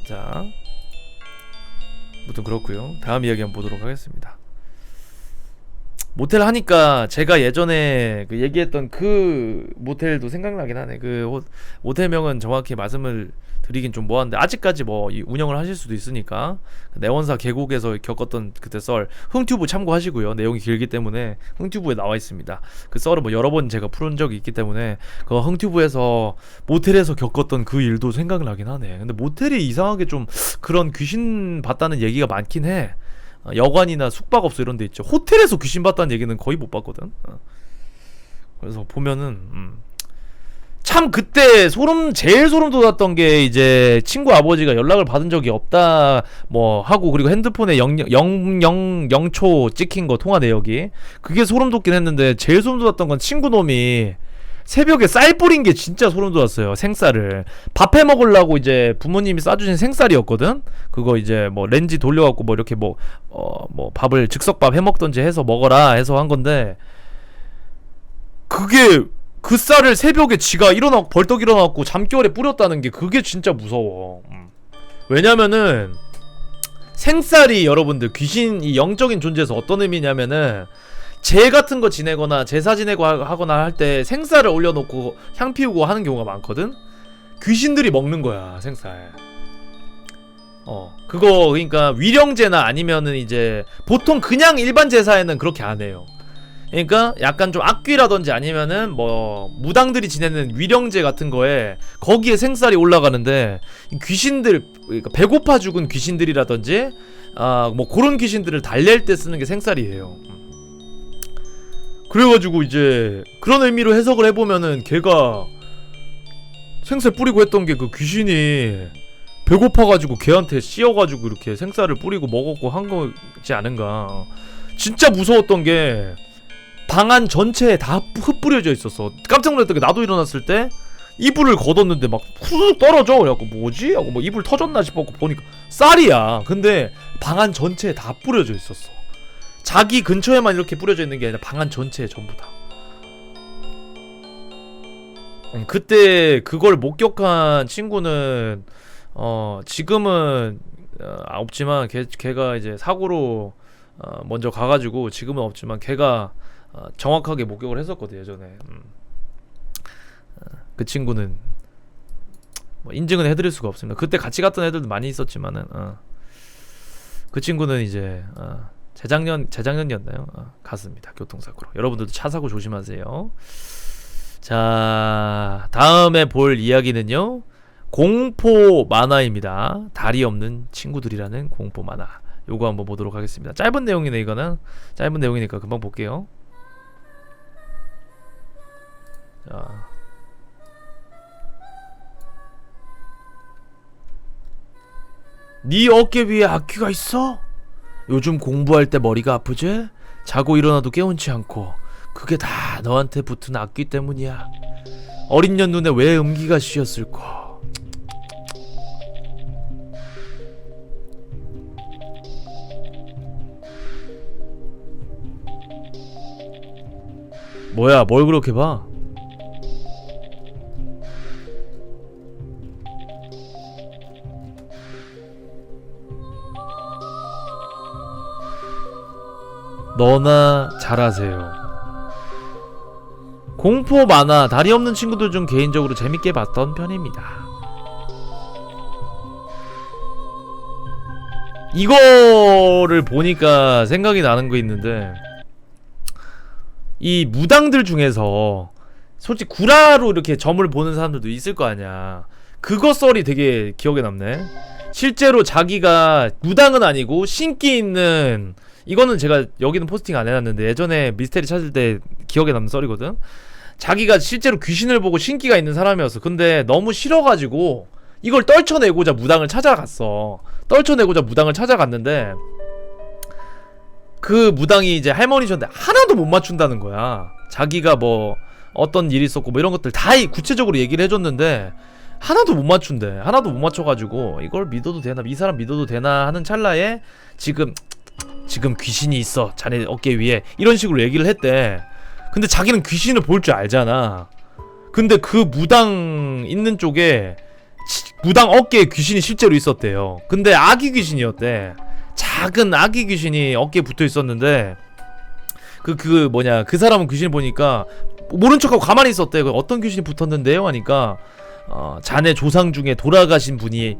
자, 아무튼 그렇고요. 다음 이야기 한번 보도록 하겠습니다. 모텔 하니까 제가 예전에 그 얘기했던 그 모텔도 생각나긴 하네. 그 모텔명은 정확히 말씀을 드리긴 좀 뭐한데 아직까지 뭐 운영을 하실 수도 있으니까 그 내원사 계곡에서 겪었던 그때 썰 흥튜브 참고하시고요. 내용이 길기 때문에 흥튜브에 나와 있습니다. 그 썰을 뭐 여러 번 제가 풀은 적이 있기 때문에 그 흥튜브에서 모텔에서 겪었던 그 일도 생각나긴 하네. 근데 모텔이 이상하게 좀 그런 귀신 봤다는 얘기가 많긴 해. 여관이나 숙박업소 이런 데 있죠. 호텔에서 귀신 봤다는 얘기는 거의 못 봤거든. 그래서 보면은 참 그때 제일 소름 돋았던 게 이제 친구 아버지가 연락을 받은 적이 없다 뭐 하고, 그리고 핸드폰에 000초 찍힌 거 통화 내역이, 그게 소름 돋긴 했는데 제일 소름 돋았던 건 친구 놈이 새벽에 쌀 뿌린 게 진짜 소름 돋았어요. 생쌀을 밥 해 먹으려고 이제 부모님이 싸주신 생쌀이었거든. 그거 이제 뭐 렌지 돌려갖고 뭐 이렇게 뭐 밥을 즉석밥 해 먹던지 해서 먹어라 해서 한 건데, 그게 그 쌀을 새벽에 지가 벌떡 일어나갖고 잠결에 뿌렸다는 게 그게 진짜 무서워. 왜냐면은 생쌀이 여러분들 귀신이 영적인 존재에서 어떤 의미냐면은, 제 같은 거 지내거나 제사 지내고 하거나 할 때 생쌀을 올려놓고 향 피우고 하는 경우가 많거든. 귀신들이 먹는 거야 생쌀. 그거 그러니까 위령제나 아니면은 이제 보통 그냥 일반 제사에는 그렇게 안 해요. 그러니까 약간 좀 악귀라든지 아니면은 뭐 무당들이 지내는 위령제 같은 거에 거기에 생쌀이 올라가는데, 귀신들 그러니까 배고파 죽은 귀신들이라든지 뭐 그런 귀신들을 달랠 때 쓰는 게 생쌀이에요. 그래가지고 이제 그런 의미로 해석을 해보면은 걔가 생쌀 뿌리고 했던 게 그 귀신이 배고파가지고 걔한테 씌어가지고 이렇게 생쌀을 뿌리고 먹었고 한 거지 않은가. 진짜 무서웠던 게 방 안 전체에 다 흩뿌려져 있었어. 깜짝 놀랐던 게, 나도 일어났을 때 이불을 걷었는데 막 후루룩 떨어져. 그래갖고 뭐지? 하고 뭐 이불 터졌나 싶었고 보니까 쌀이야. 근데 방 안 전체에 다 뿌려져 있었어. 자기 근처에만 이렇게 뿌려져 있는 게 아니라 방 안 전체에 전부 다. 그때 그걸 목격한 친구는 지금은 없지만 걔가 이제 사고로 먼저 가가지고 지금은 없지만 걔가 정확하게 목격을 했었거든 예전에. 그 친구는 뭐 인증은 해드릴 수가 없습니다. 그때 같이 갔던 애들도 많이 있었지만은 그 친구는 이제 재작년이었나요? 갔습니다. 교통사고로. 여러분들도 차 사고 조심하세요. 자, 다음에 볼 이야기는요, 공포 만화입니다. 다리 없는 친구들이라는 공포 만화. 요거 한번 보도록 하겠습니다. 짧은 내용이네. 이거는 짧은 내용이니까 금방 볼게요. 자, 네 어깨 위에 악귀가 있어? 요즘 공부할 때 머리가 아프지? 자고 일어나도 깨운치 않고. 그게 다 너한테 붙은 악귀 때문이야. 어린 년 눈에 왜 음기가 씌었을까? 뭐야, 뭘 그렇게 봐? 너나 잘하세요. 공포 만화 다리 없는 친구들 중 개인적으로 재밌게 봤던 편입니다. 이거를 보니까 생각이 나는 거 있는데, 이 무당들 중에서 솔직히 구라로 이렇게 점을 보는 사람들도 있을 거 아니야. 그거 썰이 되게 기억에 남네. 실제로 자기가 무당은 아니고 신기 있는, 이거는 제가 여기는 포스팅 안 해놨는데 예전에 미스테리 찾을 때 기억에 남는 썰이거든. 자기가 실제로 귀신을 보고 신기가 있는 사람이었어. 근데 너무 싫어가지고 이걸 떨쳐내고자 무당을 찾아갔어. 떨쳐내고자 무당을 찾아갔는데 그 무당이 이제 할머니셨는데 하나도 못 맞춘다는 거야. 자기가 뭐 어떤 일이 있었고 뭐 이런 것들 다 구체적으로 얘기를 해줬는데 하나도 못 맞춘대. 하나도 못 맞춰가지고 이걸 믿어도 되나, 이 사람 믿어도 되나 하는 찰나에 지금 귀신이 있어 자네 어깨 위에, 이런 식으로 얘기를 했대. 근데 자기는 귀신을 볼 줄 알잖아. 근데 그 무당 있는 쪽에 무당 어깨에 귀신이 실제로 있었대요. 근데 아기 귀신이었대. 작은 아기 귀신이 어깨에 붙어 있었는데 그 사람은 귀신을 보니까 모른 척하고 가만히 있었대. 어떤 귀신이 붙었는데요? 하니까 자네 조상 중에 돌아가신 분이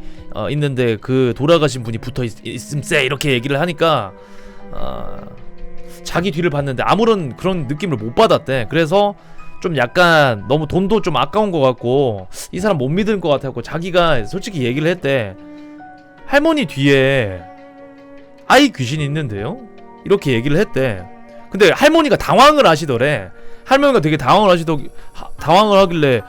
있는데 그 돌아가신 분이 붙어 있음세 이렇게 얘기를 하니까 자기 뒤를 봤는데 아무런 그런 느낌을 못 받았대. 그래서 좀 약간 너무 돈도 좀 아까운 것 같고 이 사람 못 믿을 것 같았고 자기가 솔직히 얘기를 했대. 할머니 뒤에 아이 귀신이 있는데요? 이렇게 얘기를 했대. 근데 할머니가 당황을 하시더래. 할머니가 되게 당황을 하길래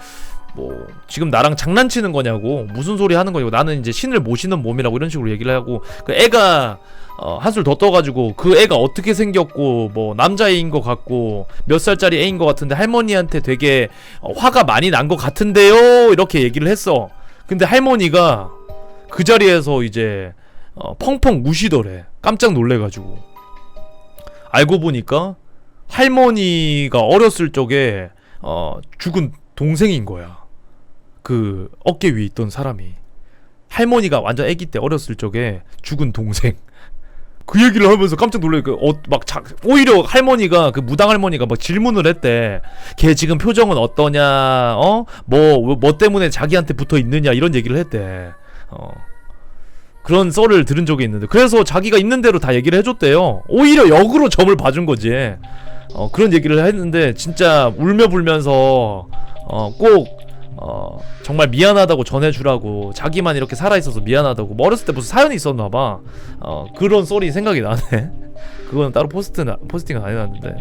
뭐 지금 나랑 장난치는 거냐고, 무슨 소리 하는 거냐고, 나는 이제 신을 모시는 몸이라고 이런 식으로 얘기를 하고, 그 애가 한술 더 떠가지고 그 애가 어떻게 생겼고 뭐 남자애인 것 같고 몇 살짜리 애인 것 같은데 할머니한테 되게 화가 많이 난 것 같은데요 이렇게 얘기를 했어. 근데 할머니가 그 자리에서 이제 펑펑 우시더래. 깜짝 놀래가지고. 알고 보니까 할머니가 어렸을 적에 죽은 동생인 거야. 그 어깨 위에 있던 사람이 할머니가 완전 아기 때 어렸을 적에 죽은 동생. 그 얘기를 하면서 깜짝 놀래. 오히려 할머니가, 그 무당 할머니가 막 질문을 했대. 걔 지금 표정은 어떠냐, 뭐 때문에 자기한테 붙어 있느냐 이런 얘기를 했대. 그런 썰을 들은 적이 있는데, 그래서 자기가 있는 대로 다 얘기를 해줬대요. 오히려 역으로 점을 봐준 거지. 그런 얘기를 했는데 진짜 울며 불면서 꼭 정말 미안하다고 전해주라고, 자기만 이렇게 살아있어서 미안하다고, 뭐 어렸을 때 무슨 사연이 있었나봐. 그런 썰이 생각이 나네. 그건 따로 포스팅은 안 해놨는데.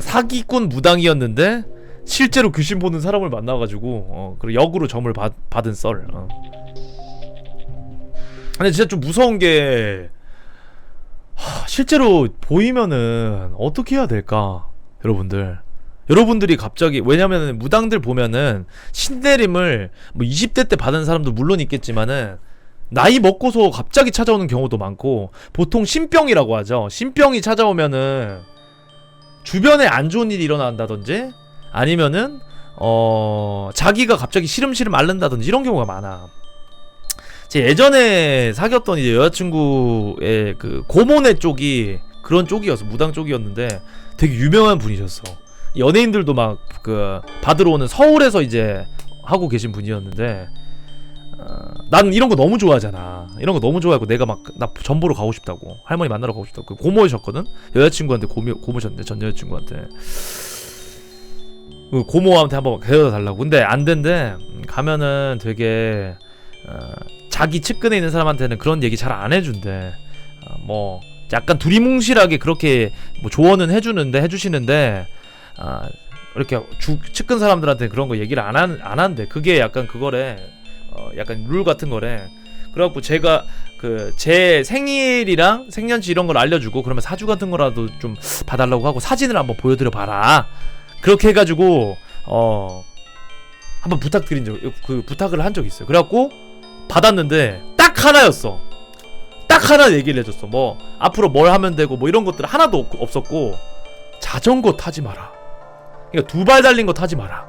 사기꾼 무당이었는데 실제로 귀신 보는 사람을 만나가지고 그리고 역으로 점을 받은 썰. 근데 진짜 좀 무서운 게, 실제로 보이면은 어떻게 해야 될까? 여러분들이 갑자기, 왜냐면은 무당들 보면은 신내림을 뭐 20대 때 받은 사람도 물론 있겠지만은 나이 먹고서 갑자기 찾아오는 경우도 많고, 보통 신병이라고 하죠. 신병이 찾아오면은 주변에 안 좋은 일이 일어난다든지 아니면은 자기가 갑자기 시름시름 앓는다든지 이런 경우가 많아. 제 예전에 사귀었던 이제 여자친구의 그 고모네 쪽이 그런 쪽이었어. 무당 쪽이었는데 되게 유명한 분이셨어. 연예인들도 막 그 받으러 오는, 서울에서 이제 하고 계신 분이었는데, 난 이런 거 너무 좋아하잖아. 이런 거 너무 좋아하고 내가 막 나 전보러 가고 싶다고, 할머니 만나러 가고 싶다고. 그 고모이셨거든. 여자친구한테 고모셨는데, 전 여자친구한테 그 고모한테 한번 데려다 달라고. 근데 안 된대. 가면은 되게 자기 측근에 있는 사람한테는 그런 얘기 잘 안 해준대. 뭐 약간 두리뭉실하게 그렇게 뭐 조언은 해주시는데 이렇게 측근 사람들한테 그런 거 얘기를 안 한대. 그게 약간 그거래. 약간 룰 같은 거래. 그래갖고 제가 그 제 생일이랑 생년치 이런 걸 알려주고, 그러면 사주 같은 거라도 좀 봐달라고 하고 사진을 한번 보여드려 봐라. 그렇게 해가지고 한번 부탁을 한 적이 있어요. 그래갖고 받았는데 딱 하나였어. 딱 하나 얘기를 해줬어. 뭐 앞으로 뭘 하면 되고 뭐 이런 것들 하나도 없었고, 자전거 타지 마라. 그러니까 2발 달린 거 타지 마라.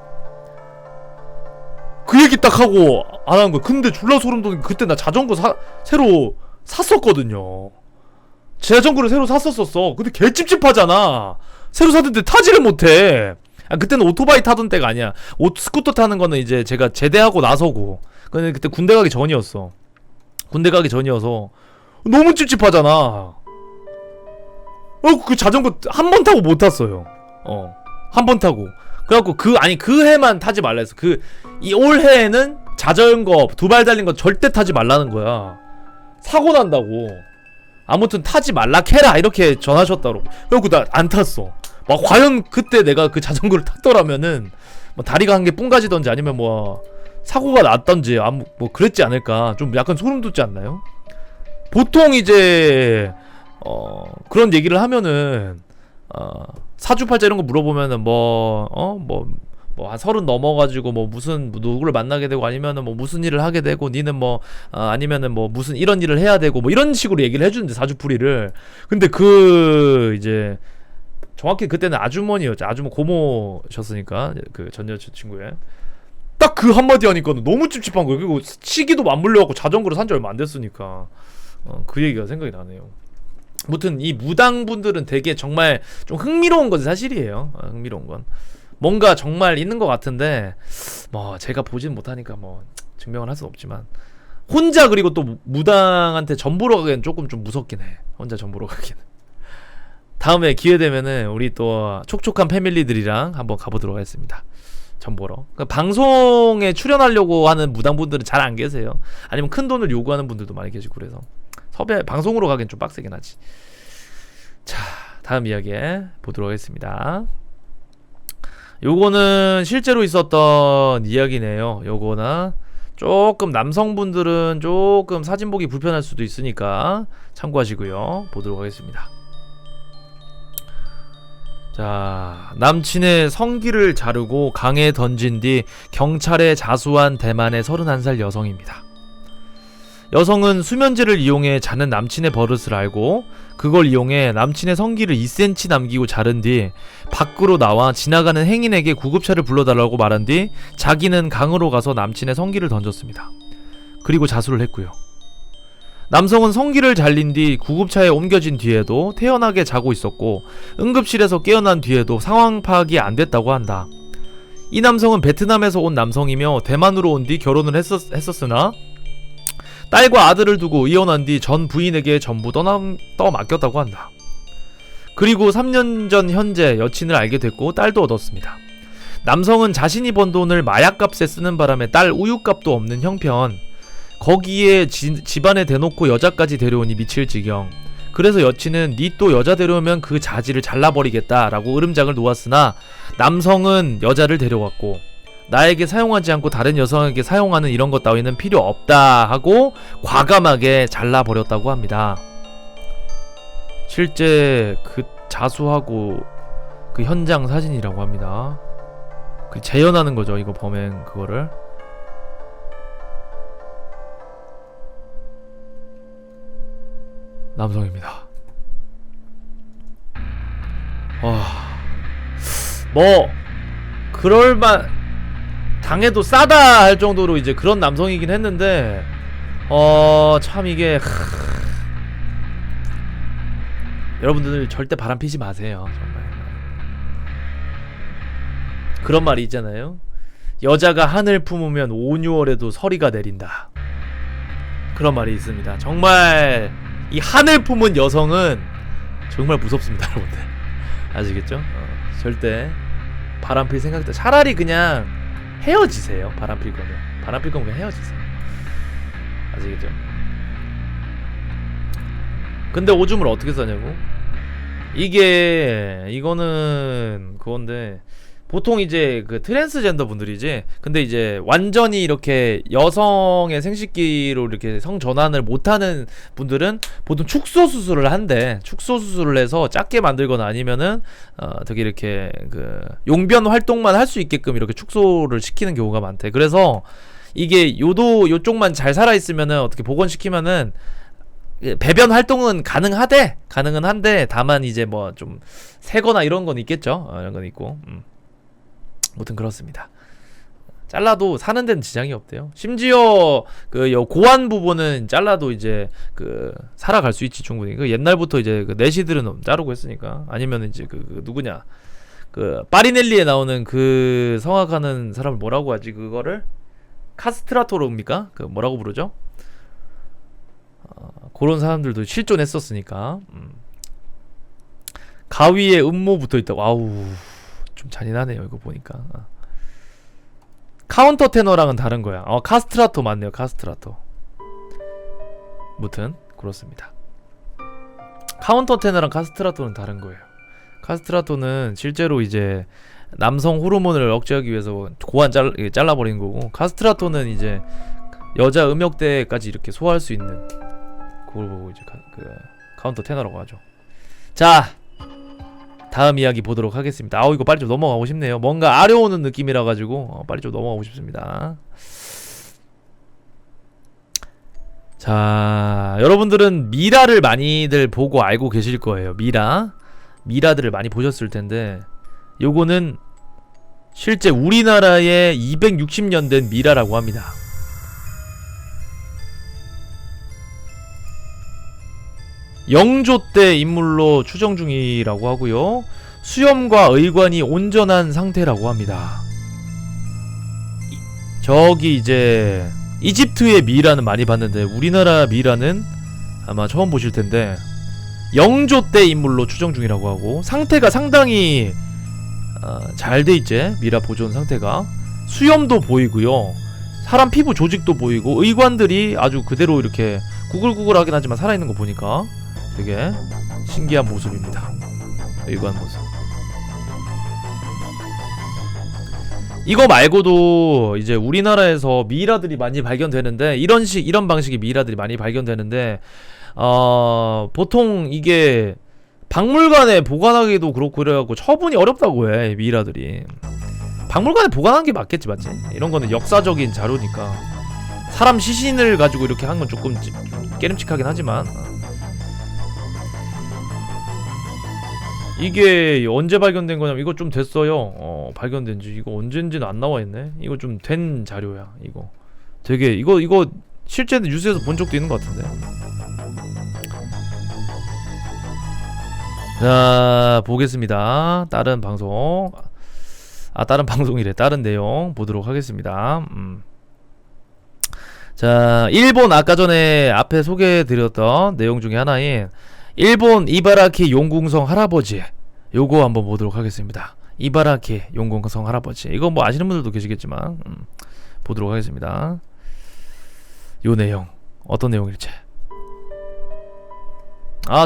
그 얘기 딱 하고 안 한 거야. 근데 졸라 소름 돋는 게, 그때 나 자전거 새로 샀었거든요. 제 자전거를 새로 샀었어. 근데 개 찝찝하잖아. 새로 샀는데 타지를 못해. 그때는 오토바이 타던 때가 아니야. 스쿠터 타는 거는 이제 제가 제대하고 나서고. 근데 그때 군대 가기 전이어서 너무 찝찝하잖아. 그 자전거 한 번 타고 못 탔어요. 한 번 타고. 그래갖고 그 해만 타지 말라 했어. 이 올해에는 자전거 2발 달린 거 절대 타지 말라는 거야. 사고 난다고. 아무튼 타지 말라 캐라 이렇게 전하셨다고. 그래갖고 나 안 탔어. 막 과연 그때 내가 그 자전거를 탔더라면은 뭐 다리가 한 개 뿡가지던지 아니면 뭐 사고가 났던지 뭐 그랬지 않을까. 좀 약간 소름 돋지 않나요? 보통 이제 그런 얘기를 하면은 사주팔자 이런 거 물어보면은 한 30 넘어가지고 뭐 무슨 누구를 만나게 되고, 아니면은 뭐 무슨 일을 하게 되고, 니는 뭐 아니면은 뭐 무슨 이런 일을 해야 되고 뭐 이런 식으로 얘기를 해주는데, 사주풀이를. 근데 이제 정확히 그때는 아주머니였죠. 고모셨으니까 그 전 여자친구의. 딱 그 한마디 하니까 너무 찝찝한 거예요. 그리고 시기도 맞물려갖고 자전거를 산 지 얼마 안 됐으니까 그 얘기가 생각이 나네요. 무튼 이 무당분들은 되게 정말 좀 흥미로운 건 사실이에요. 흥미로운 건 뭔가 정말 있는 것 같은데 뭐 제가 보진 못하니까 뭐 증명을 할 수는 없지만 혼자 그리고 또 무당한테 전보러 가기엔 조금 좀 무섭긴 해. 혼자 전보러 가기는. 다음에 기회 되면은 우리 또 촉촉한 패밀리들이랑 한번 가보도록 하겠습니다. 전보러. 그러니까 방송에 출연하려고 하는 무당분들은 잘 안 계세요. 아니면 큰 돈을 요구하는 분들도 많이 계시고 그래서 섭외 방송으로 가기엔 좀 빡세긴 하지. 자, 다음 이야기 보도록 하겠습니다. 요거는 실제로 있었던 이야기네요. 요거나 조금 남성분들은 조금 사진 보기 불편할 수도 있으니까 참고하시고요. 보도록 하겠습니다. 자, 남친의 성기를 자르고 강에 던진 뒤 경찰에 자수한 대만의 31살 여성입니다. 여성은 수면제를 이용해 자는 남친의 버릇을 알고 그걸 이용해 남친의 성기를 2cm 남기고 자른 뒤 밖으로 나와 지나가는 행인에게 구급차를 불러달라고 말한 뒤 자기는 강으로 가서 남친의 성기를 던졌습니다. 그리고 자수를 했고요. 남성은 성기를 잘린 뒤 구급차에 옮겨진 뒤에도 태연하게 자고 있었고 응급실에서 깨어난 뒤에도 상황 파악이 안 됐다고 한다. 이 남성은 베트남에서 온 남성이며 대만으로 온 뒤 결혼을 했었으나 딸과 아들을 두고 이혼한 뒤 전 부인에게 전부 떠맡겼다고 한다. 그리고 3년 전 현재 여친을 알게 됐고 딸도 얻었습니다. 남성은 자신이 번 돈을 마약값에 쓰는 바람에 딸 우유값도 없는 형편, 거기에 집안에 대놓고 여자까지 데려오니 미칠 지경. 그래서 여친은 니 또 여자 데려오면 그 자지를 잘라버리겠다라고 으름장을 놓았으나 남성은 여자를 데려왔고 나에게 사용하지 않고 다른 여성에게 사용하는 이런 것 따위는 필요 없다 하고 과감하게 잘라버렸다고 합니다. 실제 그 자수하고 그 현장 사진이라고 합니다. 그 재현하는 거죠, 이거 범행 그거를. 남성입니다. 뭐 그럴만 당해도 싸다 할 정도로 이제 그런 남성이긴 했는데 참 이게 여러분들 절대 바람 피지 마세요. 정말 그런 말이 있잖아요. 여자가 한을 품으면 5,6월에도 서리가 내린다. 그런 말이 있습니다. 정말 이 한을 품은 여성은 정말 무섭습니다, 여러분들. 아시겠죠? 절대 바람 필 생각도 차라리 그냥 헤어지세요. 바람 필 거면 그냥 헤어지세요. 아시겠죠? 근데 오줌을 어떻게 싸냐고? 이거는 그건데 보통 이제 그 트랜스젠더 분들이지. 근데 이제 완전히 이렇게 여성의 생식기로 이렇게 성 전환을 못하는 분들은 보통 축소 수술을 한대. 축소 수술을 해서 작게 만들거나 아니면은 되게 이렇게 그 용변 활동만 할 수 있게끔 이렇게 축소를 시키는 경우가 많대. 그래서 이게 요쪽만 잘 살아 있으면은 어떻게 복원시키면은 배변 활동은 가능은 한데 다만 이제 뭐 좀 새거나 이런 건 있겠죠. 이런 건 있고. 아무튼 그렇습니다. 잘라도 사는 데는 지장이 없대요. 심지어 그 고안 부분은 잘라도 이제 그 살아갈 수 있지 충분히. 그 옛날부터 이제 그 내시들은 자르고 했으니까. 아니면 이제 그 누구냐 그 파리넬리에 나오는 그 성악하는 사람을 뭐라고 하지 그거를 카스트라토로입니까? 그 뭐라고 부르죠? 그런 사람들도 실존했었으니까. 가위에 음모 붙어있다고. 아우 좀 잔인하네요 이거 보니까. 카운터 테너랑은 다른 거야. 카스트라토 맞네요. 카스트라토. 무튼 그렇습니다. 카운터 테너랑 카스트라토는 다른 거예요. 카스트라토는 실제로 이제 남성 호르몬을 억제하기 위해서 고안 잘라버리는 거고, 카스트라토는 이제 여자 음역대까지 이렇게 소화할 수 있는 그걸 보고 이제 그 카운터 테너라고 하죠. 자, 다음 이야기 보도록 하겠습니다. 이거 빨리 좀 넘어가고 싶네요. 뭔가 아려오는 느낌이라 가지고 빨리 좀 넘어가고 싶습니다. 자, 여러분들은 미라를 많이들 보고 알고 계실 거예요. 미라들을 많이 보셨을 텐데 요거는 실제 우리나라에 260년 된 미라라고 합니다. 영조 때 인물로 추정 중이라고 하고요. 수염과 의관이 온전한 상태라고 합니다. 저기 이제 이집트의 미라는 많이 봤는데 우리나라 미라는 아마 처음 보실 텐데 영조 때 인물로 추정 중이라고 하고 상태가 상당히 잘 돼 있지. 미라 보존 상태가 수염도 보이고요. 사람 피부 조직도 보이고 의관들이 아주 그대로 이렇게 구글구글하긴 하지만 살아있는 거 보니까 되게 신기한 모습입니다. 의관 모습. 이거 말고도 이제 우리나라에서 미이라들이 많이 발견되는데 이런 방식의 미이라들이 많이 발견되는데 보통 이게 박물관에 보관하기도 그렇고 그래갖고 처분이 어렵다고 해. 미이라들이 박물관에 보관하는 게 맞겠지, 맞지? 이런 거는 역사적인 자료니까 사람 시신을 가지고 이렇게 한 건 조금 깨름칙하긴 하지만 이게 언제 발견된 거냐면 이거 좀 됐어요. 발견된지 이거 언젠지는 안 나와있네. 이거 좀 된 자료야. 이거 되게 이거 실제 뉴스에서 본 적도 있는 것 같은데. 자, 보겠습니다. 다른 방송 다른 방송이래. 다른 내용 보도록 하겠습니다. 자, 일본 아까 전에 앞에 소개해드렸던 내용 중에 하나인 일본 이바라키 용궁성 할아버지, 요거 한번 보도록 하겠습니다. 이바라키 용궁성 할아버지, 이거 뭐 아시는 분들도 계시겠지만 보도록 하겠습니다. 요 내용 어떤 내용일지.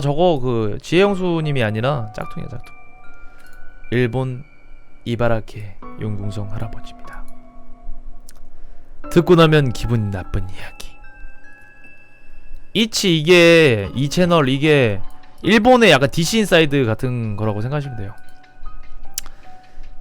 저거 그 지혜영수님이 아니라 짝퉁이야, 짝퉁. 일본 이바라키 용궁성 할아버지입니다. 듣고 나면 기분 나쁜 이야기. 이게 이 채널 이게 일본의 약간 DC 인사이드 같은 거라고 생각하시면 돼요.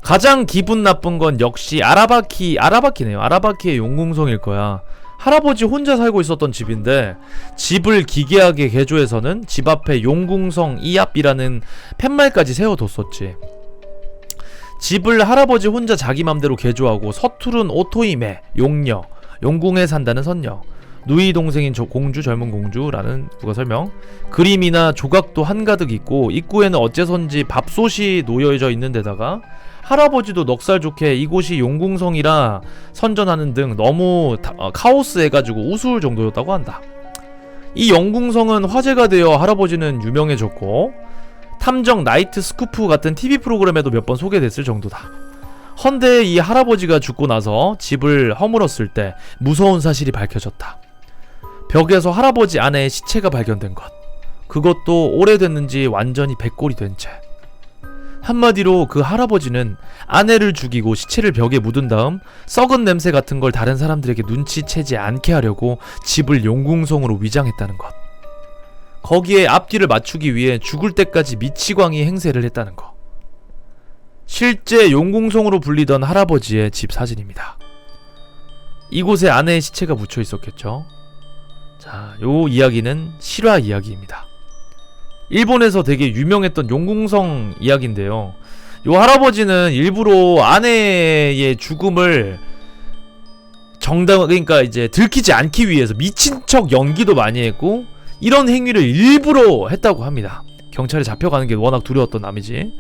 가장 기분 나쁜 건 역시 아라바키네요. 아라바키의 용궁성일 거야. 할아버지 혼자 살고 있었던 집인데 집을 기괴하게 개조해서는 집 앞에 용궁성 이앞이라는 팻말까지 세워뒀었지. 집을 할아버지 혼자 자기 맘대로 개조하고 서투른 오토이메 용녀, 용궁에 산다는 선녀, 누이 동생인 공주, 젊은 공주라는 부가 설명. 그림이나 조각도 한가득 있고 입구에는 어째선지 밥솥이 놓여져 있는 데다가 할아버지도 넉살 좋게 이곳이 용궁성이라 선전하는 등 너무 카오스해가지고 우스울 정도였다고 한다. 이 용궁성은 화제가 되어 할아버지는 유명해졌고 탐정 나이트 스쿠프 같은 TV 프로그램에도 몇 번 소개됐을 정도다. 헌데 이 할아버지가 죽고 나서 집을 허물었을 때 무서운 사실이 밝혀졌다. 벽에서 할아버지 아내의 시체가 발견된 것. 그것도 오래됐는지 완전히 백골이 된 채. 한마디로 그 할아버지는 아내를 죽이고 시체를 벽에 묻은 다음 썩은 냄새 같은 걸 다른 사람들에게 눈치채지 않게 하려고 집을 용궁성으로 위장했다는 것. 거기에 앞뒤를 맞추기 위해 죽을 때까지 미치광이 행세를 했다는 것. 실제 용궁성으로 불리던 할아버지의 집 사진입니다. 이곳에 아내의 시체가 묻혀 있었겠죠. 자, 요 이야기는 실화 이야기입니다. 일본에서 되게 유명했던 용궁성 이야기인데요. 요 할아버지는 일부러 아내의 죽음을 그러니까 이제 들키지 않기 위해서 미친 척 연기도 많이 했고 이런 행위를 일부러 했다고 합니다. 경찰에 잡혀가는 게 워낙 두려웠던 남이지.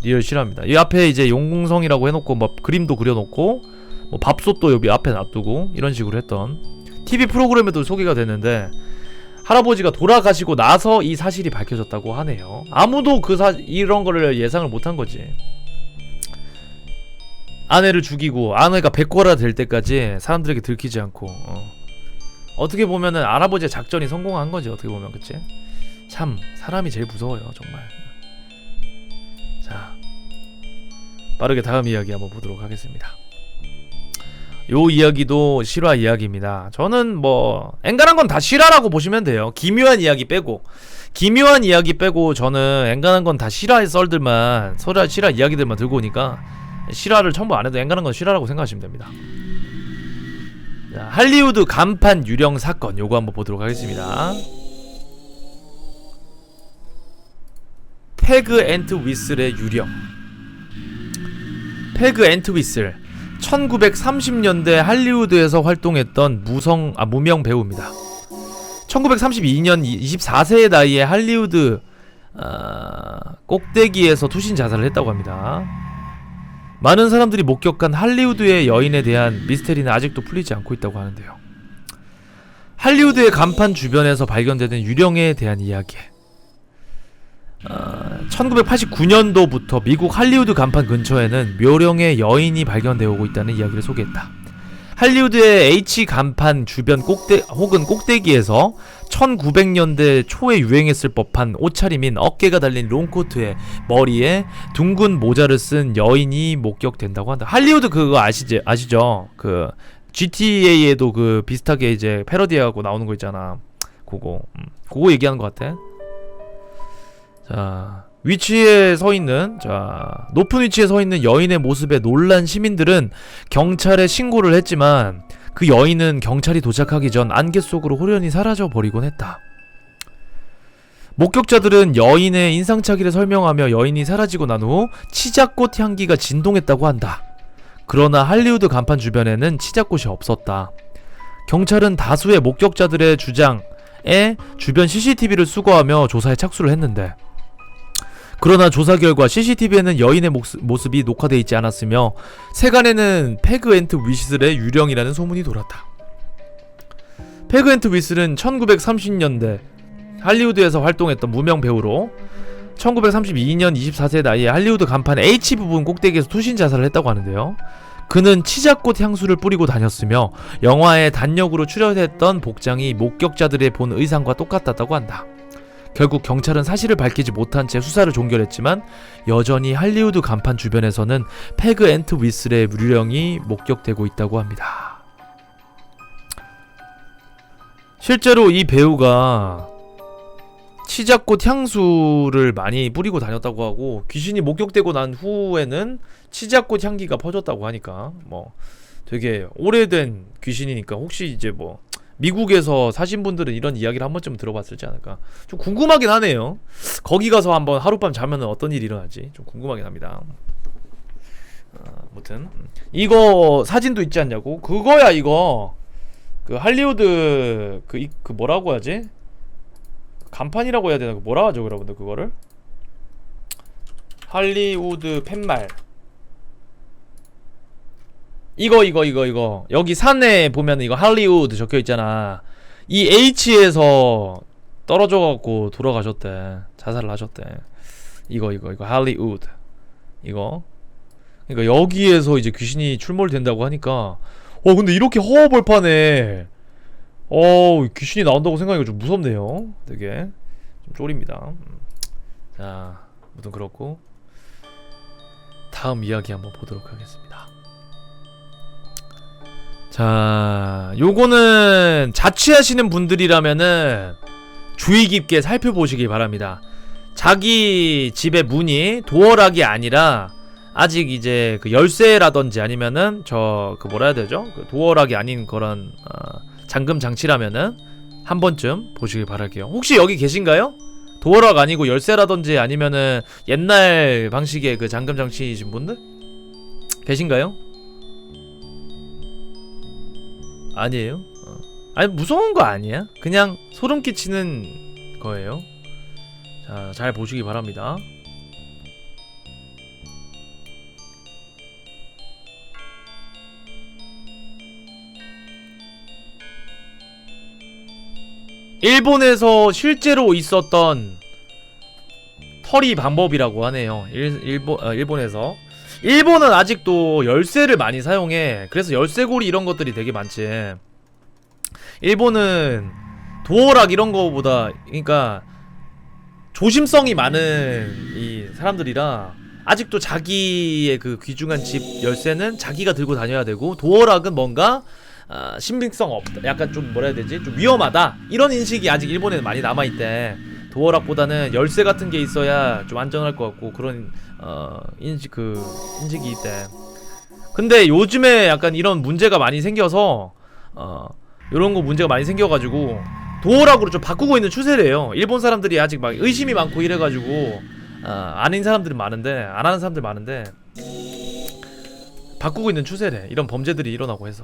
리얼 실화입니다. 이 앞에 이제 용궁성이라고 해놓고 뭐 그림도 그려놓고 뭐 밥솥도 여기 앞에 놔두고 이런 식으로 했던 TV 프로그램에도 소개가 됐는데 할아버지가 돌아가시고 나서 이 사실이 밝혀졌다고 하네요. 아무도 이런 거를 예상을 못한 거지. 아내를 죽이고 아내가 백골화 될 때까지 사람들에게 들키지 않고 어떻게 보면은 할아버지의 작전이 성공한 거지. 어떻게 보면 그치? 참 사람이 제일 무서워요 정말. 자, 빠르게 다음 이야기 한번 보도록 하겠습니다. 요 이야기도 실화 이야기입니다. 저는 뭐 엔간한 건 다 실화라고 보시면 돼요. 기묘한 이야기 빼고 저는 엔간한 건 다 실화의 썰들만 실화 이야기들만 들고 오니까 실화를 첨부 안 해도 엔간한 건 실화라고 생각하시면 됩니다. 자, 할리우드 간판 유령 사건 요거 한번 보도록 하겠습니다. 태그 앤트 위슬의 유령. 페그 엔트위슬 1930년대 할리우드에서 활동했던 무명 배우입니다. 1932년 24세의 나이에 할리우드 꼭대기에서 투신 자살을 했다고 합니다. 많은 사람들이 목격한 할리우드의 여인에 대한 미스테리는 아직도 풀리지 않고 있다고 하는데요. 할리우드의 간판 주변에서 발견되는 유령에 대한 이야기. 1989년도부터 미국 할리우드 간판 근처에는 묘령의 여인이 발견되어 오고 있다는 이야기를 소개했다. 할리우드의 H 간판 주변 꼭대기에서 1900년대 초에 유행했을 법한 옷차림인 어깨가 달린 롱코트에 머리에 둥근 모자를 쓴 여인이 목격된다고 한다. 할리우드 그거 아시죠? 그 GTA에도 그 비슷하게 이제 패러디하고 나오는 거 있잖아. 그거 얘기하는 것 같아. 자, 높은 위치에 서 있는 여인의 모습에 놀란 시민들은 경찰에 신고를 했지만 그 여인은 경찰이 도착하기 전 안개 속으로 호련히 사라져 버리곤 했다. 목격자들은 여인의 인상착의를 설명하며 여인이 사라지고 난 후 치자꽃 향기가 진동했다고 한다. 그러나 할리우드 간판 주변에는 치자꽃이 없었다. 경찰은 다수의 목격자들의 주장에 주변 CCTV를 수거하며 조사에 착수를 했는데, 그러나 조사 결과 CCTV에는 여인의 모습이 녹화되어 있지 않았으며 세간에는 페그 엔트위슬의 유령이라는 소문이 돌았다. 페그 엔트위슬은 1930년대 할리우드에서 활동했던 무명 배우로 1932년 24세 나이에 할리우드 간판 H 부분 꼭대기에서 투신 자살을 했다고 하는데요. 그는 치자꽃 향수를 뿌리고 다녔으며 영화에 단역으로 출연했던 복장이 목격자들의 본 의상과 똑같았다고 한다. 결국 경찰은 사실을 밝히지 못한 채 수사를 종결했지만 여전히 할리우드 간판 주변에서는 페그 엔트위슬의 유령이 목격되고 있다고 합니다. 실제로 이 배우가 치자꽃 향수를 많이 뿌리고 다녔다고 하고, 귀신이 목격되고 난 후에는 치자꽃 향기가 퍼졌다고 하니까 뭐 되게 오래된 귀신이니까 혹시 이제 뭐 미국에서 사신 분들은 이런 이야기를 한 번쯤 들어봤을지 않을까 좀 궁금하긴 하네요. 거기 가서 한번 하룻밤 자면 어떤 일이 일어날지 좀 궁금하긴 합니다. 아무튼 이거 사진도 있지 않냐고. 그거야 이거 그 할리우드 그 뭐라고 하지? 간판이라고 해야 되나? 뭐라 하죠 여러분들 그거를? 할리우드 팻말. 이거 여기 산에 보면 이거 할리우드 적혀있잖아. 이 H에서 떨어져갖고 돌아가셨대. 자살을 하셨대. 이거 할리우드 이거. 그러니까 여기에서 이제 귀신이 출몰된다고 하니까 근데 이렇게 허허벌판에 귀신이 나온다고 생각하니까 좀 무섭네요. 되게 좀 쫄입니다. 자, 아무튼 그렇고 다음 이야기 한번 보도록 하겠습니다. 자, 요거는 자취하시는 분들이라면은 주의 깊게 살펴보시기 바랍니다. 자기 집의 문이 도어락이 아니라 아직 이제 그 열쇠라든지 아니면은 그 뭐라 해야 되죠? 그 도어락이 아닌 그런 잠금 장치라면은 한 번쯤 보시길 바랄게요. 혹시 여기 계신가요? 도어락 아니고 열쇠라든지 아니면은 옛날 방식의 그 잠금 장치이신 분들 계신가요? 아니에요? 아니 무서운 거 아니야? 그냥 소름 끼치는 거예요. 자, 잘 보시기 바랍니다. 일본에서 실제로 있었던 털이 방법이라고 하네요. 일본에서. 일본은 아직도 열쇠를 많이 사용해. 그래서 열쇠고리 이런 것들이 되게 많지. 일본은 도어락 이런 거보다 그러니까 조심성이 많은 이 사람들이라 아직도 자기의 그 귀중한 집 열쇠는 자기가 들고 다녀야 되고, 도어락은 뭔가 신빙성 없다, 약간 좀 뭐라 해야 되지, 좀 위험하다, 이런 인식이 아직 일본에는 많이 남아있대. 도어락보다는 열쇠 같은 게 있어야 좀 안전할 것 같고, 그런 인식이 있대. 근데 요즘에 약간 이런 문제가 많이 생겨서 요런 거 문제가 많이 생겨가지고 도어락으로 좀 바꾸고 있는 추세래요. 일본 사람들이 아직 막 의심이 많고 이래가지고 아닌 사람들이 많은데, 안 하는 사람들 많은데, 바꾸고 있는 추세래. 이런 범죄들이 일어나고 해서.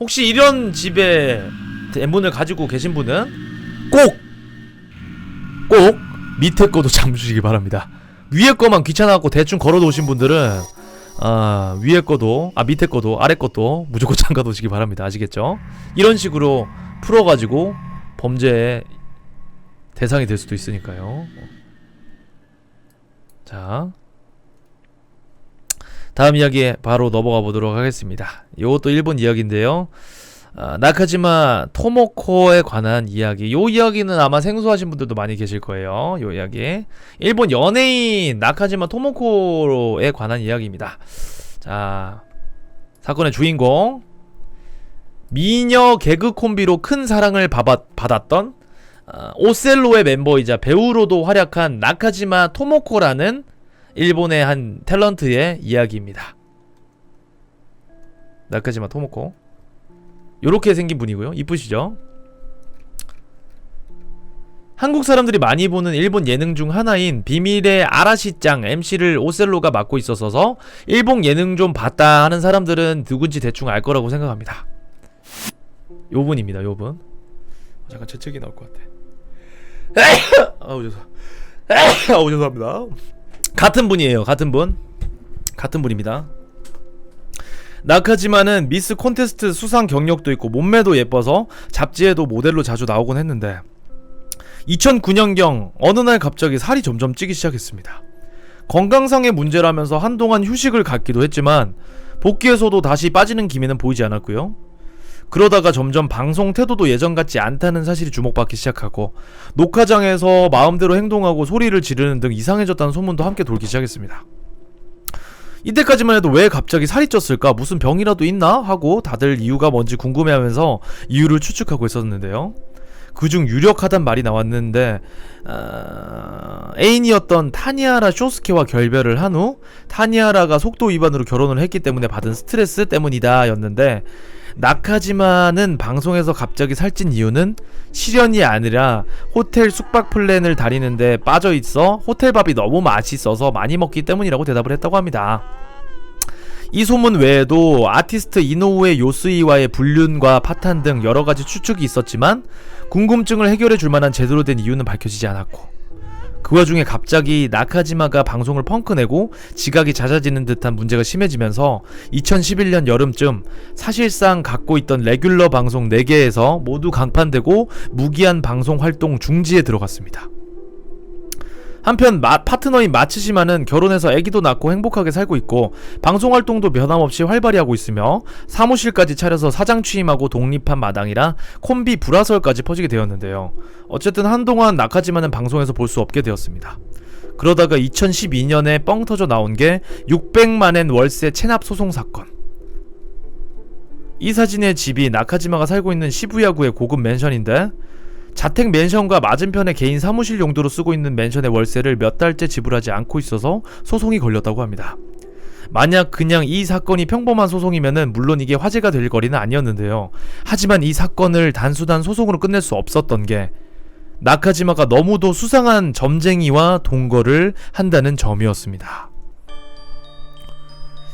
혹시 이런 집에 대문을 가지고 계신 분은 꼭 밑에 거도 잠주시기 바랍니다. 위에 거만 귀찮아갖고 대충 걸어놓으신 분들은 위에 거도 밑에 거도 아래 것도 무조건 잠가 놓으시기 바랍니다. 아시겠죠? 이런 식으로 풀어가지고 범죄의 대상이 될 수도 있으니까요. 자, 다음 이야기에 바로 넘어가 보도록 하겠습니다. 이것도 일본 이야기인데요. 나카지마 토모코에 관한 이야기. 요 이야기는 아마 생소하신 분들도 많이 계실 거예요. 요 이야기. 일본 연예인 나카지마 토모코에 관한 이야기입니다. 자, 사건의 주인공, 미녀 개그 콤비로 큰 사랑을 받았던 오셀로의 멤버이자 배우로도 활약한 나카지마 토모코라는 일본의 한 탤런트의 이야기입니다. 나카지마 토모코, 요렇게 생긴 분이고요. 이쁘시죠? 한국 사람들이 많이 보는 일본 예능 중 하나인 비밀의 아라시짱 MC를 오셀로가 맡고 있어서 일본 예능 좀 봤다 하는 사람들은 누군지 대충 알 거라고 생각합니다. 요 분입니다. 요 분. 잠깐 재채기 나올 것 같아. 아우 죄송합니다. 같은 분이에요. 같은 분입니다. 나카지마는 미스 콘테스트 수상 경력도 있고 몸매도 예뻐서 잡지에도 모델로 자주 나오곤 했는데 2009년경 어느 날 갑자기 살이 점점 찌기 시작했습니다. 건강상의 문제라면서 한동안 휴식을 갖기도 했지만 복귀에서도 다시 빠지는 기미는 보이지 않았고요. 그러다가 점점 방송 태도도 예전 같지 않다는 사실이 주목받기 시작하고 녹화장에서 마음대로 행동하고 소리를 지르는 등 이상해졌다는 소문도 함께 돌기 시작했습니다. 이때까지만 해도 왜 갑자기 살이 쪘을까? 무슨 병이라도 있나? 하고 다들 이유가 뭔지 궁금해하면서 이유를 추측하고 있었는데요. 그중 유력하단 말이 나왔는데 애인이었던 타니아라 쇼스케와 결별을 한 후 타니아라가 속도 위반으로 결혼을 했기 때문에 받은 스트레스 때문이다 였는데, 나카지마는 방송에서 갑자기 살찐 이유는 실연이 아니라 호텔 숙박 플랜을 다니는데 빠져있어 호텔밥이 너무 맛있어서 많이 먹기 때문이라고 대답을 했다고 합니다. 이 소문 외에도 아티스트 이노우에 요스이와의 불륜과 파탄 등 여러가지 추측이 있었지만 궁금증을 해결해 줄 만한 제대로 된 이유는 밝혀지지 않았고, 그 와중에 갑자기 나카지마가 방송을 펑크내고 지각이 잦아지는 듯한 문제가 심해지면서 2011년 여름쯤 사실상 갖고 있던 레귤러 방송 4개에서 모두 강판되고 무기한 방송 활동 중지에 들어갔습니다. 한편 파트너인 마츠시마는 결혼해서 아기도 낳고 행복하게 살고 있고 방송 활동도 변함없이 활발히 하고 있으며 사무실까지 차려서 사장 취임하고 독립한 마당이라 콤비 불화설까지 퍼지게 되었는데요. 어쨌든 한동안 나카지마는 방송에서 볼 수 없게 되었습니다. 그러다가 2012년에 뻥 터져 나온 게 600만엔 월세 체납 소송 사건. 이 사진의 집이 나카지마가 살고 있는 시부야구의 고급 맨션인데, 자택 맨션과 맞은편에 개인 사무실 용도로 쓰고 있는 맨션의 월세를 몇 달째 지불하지 않고 있어서 소송이 걸렸다고 합니다. 만약 그냥 이 사건이 평범한 소송이면은 물론 이게 화제가 될 거리는 아니었는데요. 하지만 이 사건을 단순한 소송으로 끝낼 수 없었던 게 나카지마가 너무도 수상한 점쟁이와 동거를 한다는 점이었습니다.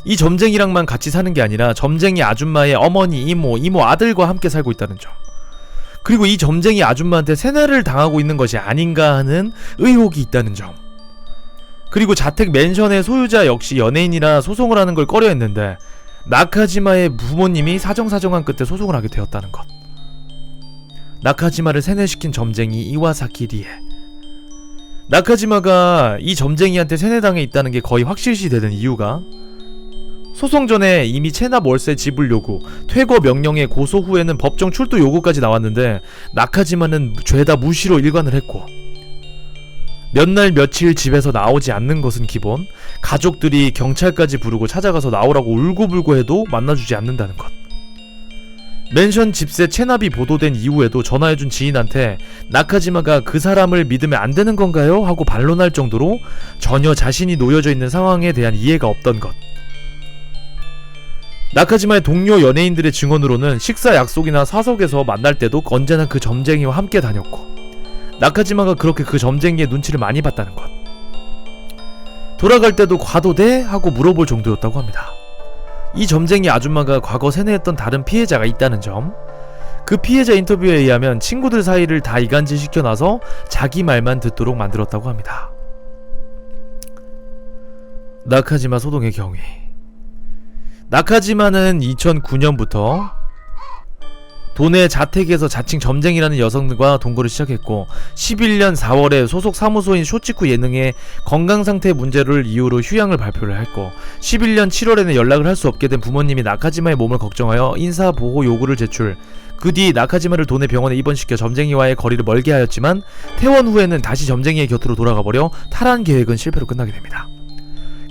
이 점쟁이랑만 같이 사는 게 아니라 점쟁이 아줌마의 어머니, 이모 아들과 함께 살고 있다는 점. 그리고 이 점쟁이 아줌마한테 세뇌를 당하고 있는 것이 아닌가 하는 의혹이 있다는 점. 그리고 자택 맨션의 소유자 역시 연예인이라 소송을 하는 걸 꺼려했는데 나카지마의 부모님이 사정사정한 끝에 소송을 하게 되었다는 것. 나카지마를 세뇌시킨 점쟁이 이와사키 리에. 나카지마가 이 점쟁이한테 세뇌당해 있다는 게 거의 확실시 되는 이유가, 소송 전에 이미 체납 월세 지불 요구, 퇴거 명령의 고소 후에는 법정 출두 요구까지 나왔는데 나카지마는 죄다 무시로 일관을 했고, 몇 날 며칠 집에서 나오지 않는 것은 기본, 가족들이 경찰까지 부르고 찾아가서 나오라고 울고불고 해도 만나주지 않는다는 것. 맨션 집세 체납이 보도된 이후에도 전화해준 지인한테 나카지마가 그 사람을 믿으면 안 되는 건가요? 하고 반론할 정도로 전혀 자신이 놓여져 있는 상황에 대한 이해가 없던 것. 나카지마의 동료 연예인들의 증언으로는 식사 약속이나 사석에서 만날 때도 언제나 그 점쟁이와 함께 다녔고, 나카지마가 그렇게 그 점쟁이의 눈치를 많이 봤다는 것. 돌아갈 때도 가도 돼? 하고 물어볼 정도였다고 합니다. 이 점쟁이 아줌마가 과거 세뇌했던 다른 피해자가 있다는 점, 그 피해자 인터뷰에 의하면 친구들 사이를 다 이간질 시켜놔서 자기 말만 듣도록 만들었다고 합니다. 나카지마 소동의 경위. 나카지마는 2009년부터 도내 자택에서 자칭 점쟁이라는 여성들과 동거를 시작했고 11년 4월에 소속 사무소인 쇼치쿠 예능의 건강상태 문제를 이유로 휴양을 발표를 했고 11년 7월에는 연락을 할 수 없게 된 부모님이 나카지마의 몸을 걱정하여 인사보호 요구를 제출. 그 뒤 나카지마를 도내 병원에 입원시켜 점쟁이와의 거리를 멀게 하였지만 퇴원 후에는 다시 점쟁이의 곁으로 돌아가버려 탈환 계획은 실패로 끝나게 됩니다.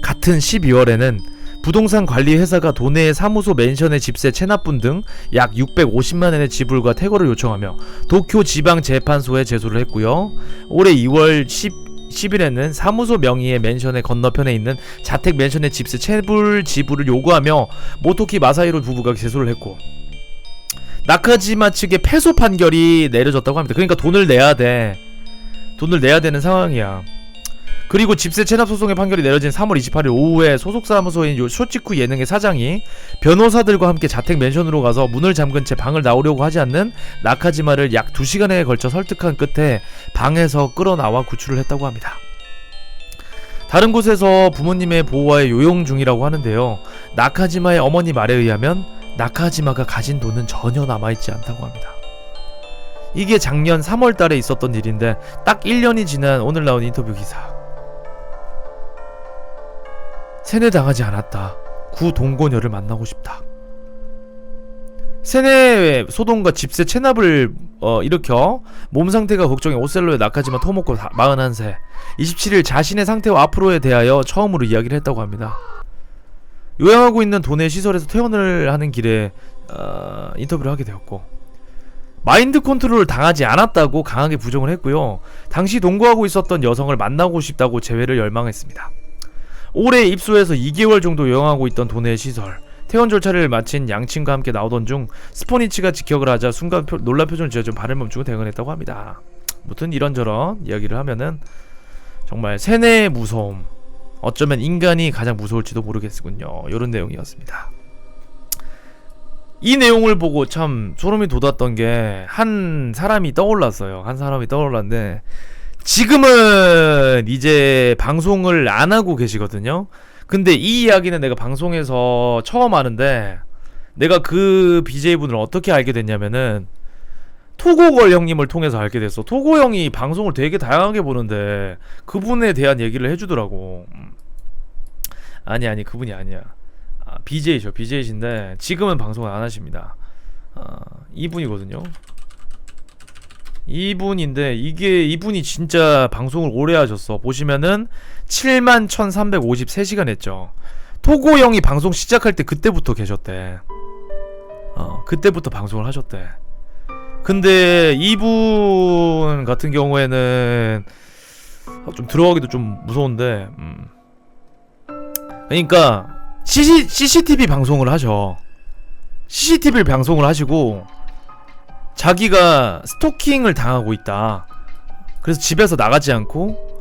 같은 12월에는 부동산 관리 회사가 도내의 사무소 맨션의 집세 체납분 등 약 650만엔의 지불과 퇴거를 요청하며 도쿄 지방재판소에 제소를 했고요. 올해 2월 10일에는 사무소 명의의 맨션의 건너편에 있는 자택 맨션의 집세 체불 지불을 요구하며 모토키 마사히로 부부가 제소를 했고 나카지마 측의 패소 판결이 내려졌다고 합니다. 그러니까 돈을 내야 되는 상황이야. 그리고 집세 체납 소송의 판결이 내려진 3월 28일 오후에 소속 사무소인 쇼치쿠 예능의 사장이 변호사들과 함께 자택 맨션으로 가서 문을 잠근 채 방을 나오려고 하지 않는 나카지마를 약 2시간에 걸쳐 설득한 끝에 방에서 끌어나와 구출을 했다고 합니다. 다른 곳에서 부모님의 보호하에 요용 중이라고 하는데요. 나카지마의 어머니 말에 의하면 나카지마가 가진 돈은 전혀 남아있지 않다고 합니다. 이게 작년 3월달에 있었던 일인데 딱 1년이 지난 오늘 나온 인터뷰 기사. 세뇌당하지 않았다. 구 동거녀를 만나고 싶다. 세뇌 소동과 집세 체납을 일으켜 몸 상태가 걱정인 오셀로의 나카지마 토모코 41세 27일 자신의 상태와 앞으로에 대하여 처음으로 이야기를 했다고 합니다. 요양하고 있는 도내 시설에서 퇴원을 하는 길에 인터뷰를 하게 되었고 마인드 컨트롤을 당하지 않았다고 강하게 부정을 했고요. 당시 동거하고 있었던 여성을 만나고 싶다고 재회를 열망했습니다. 올해 입소해서 2개월 정도 요양하고 있던 도내 시설 퇴원 절차를 마친 양친과 함께 나오던 중 스포니치가 직격을 하자 순간 놀란 표정을 지어 좀 발을 멈추고 대응했다고 합니다. 무튼 이런저런 이야기를 하면은 정말 세뇌의 무서움, 어쩌면 인간이 가장 무서울지도 모르겠군요. 요런 내용이었습니다. 이 내용을 보고 참 소름이 돋았던 게 한 사람이 떠올랐어요. 한 사람이 떠올랐는데 지금은 이제 방송을 안 하고 계시거든요. 근데 이 이야기는 내가 방송에서 처음 아는데 내가 그 BJ분을 어떻게 알게 됐냐면은 토고걸 형님을 통해서 알게 됐어. 토고 형이 방송을 되게 다양하게 보는데 그분에 대한 얘기를 해주더라고. 아니 그분이 아니야. BJ죠. BJ신데 지금은 방송을 안 하십니다. 이분이거든요. 이분인데 이분이 진짜 방송을 오래 하셨어. 보시면은 71,353시간 했죠. 토고 형이 방송 시작할 때 그때부터 계셨대. 그때부터 방송을 하셨대. 근데 이분 같은 경우에는 좀 들어가기도 좀 무서운데 그러니까 CCTV 방송을 하셔. CCTV 방송을 하시고 자기가 스토킹을 당하고 있다. 그래서 집에서 나가지 않고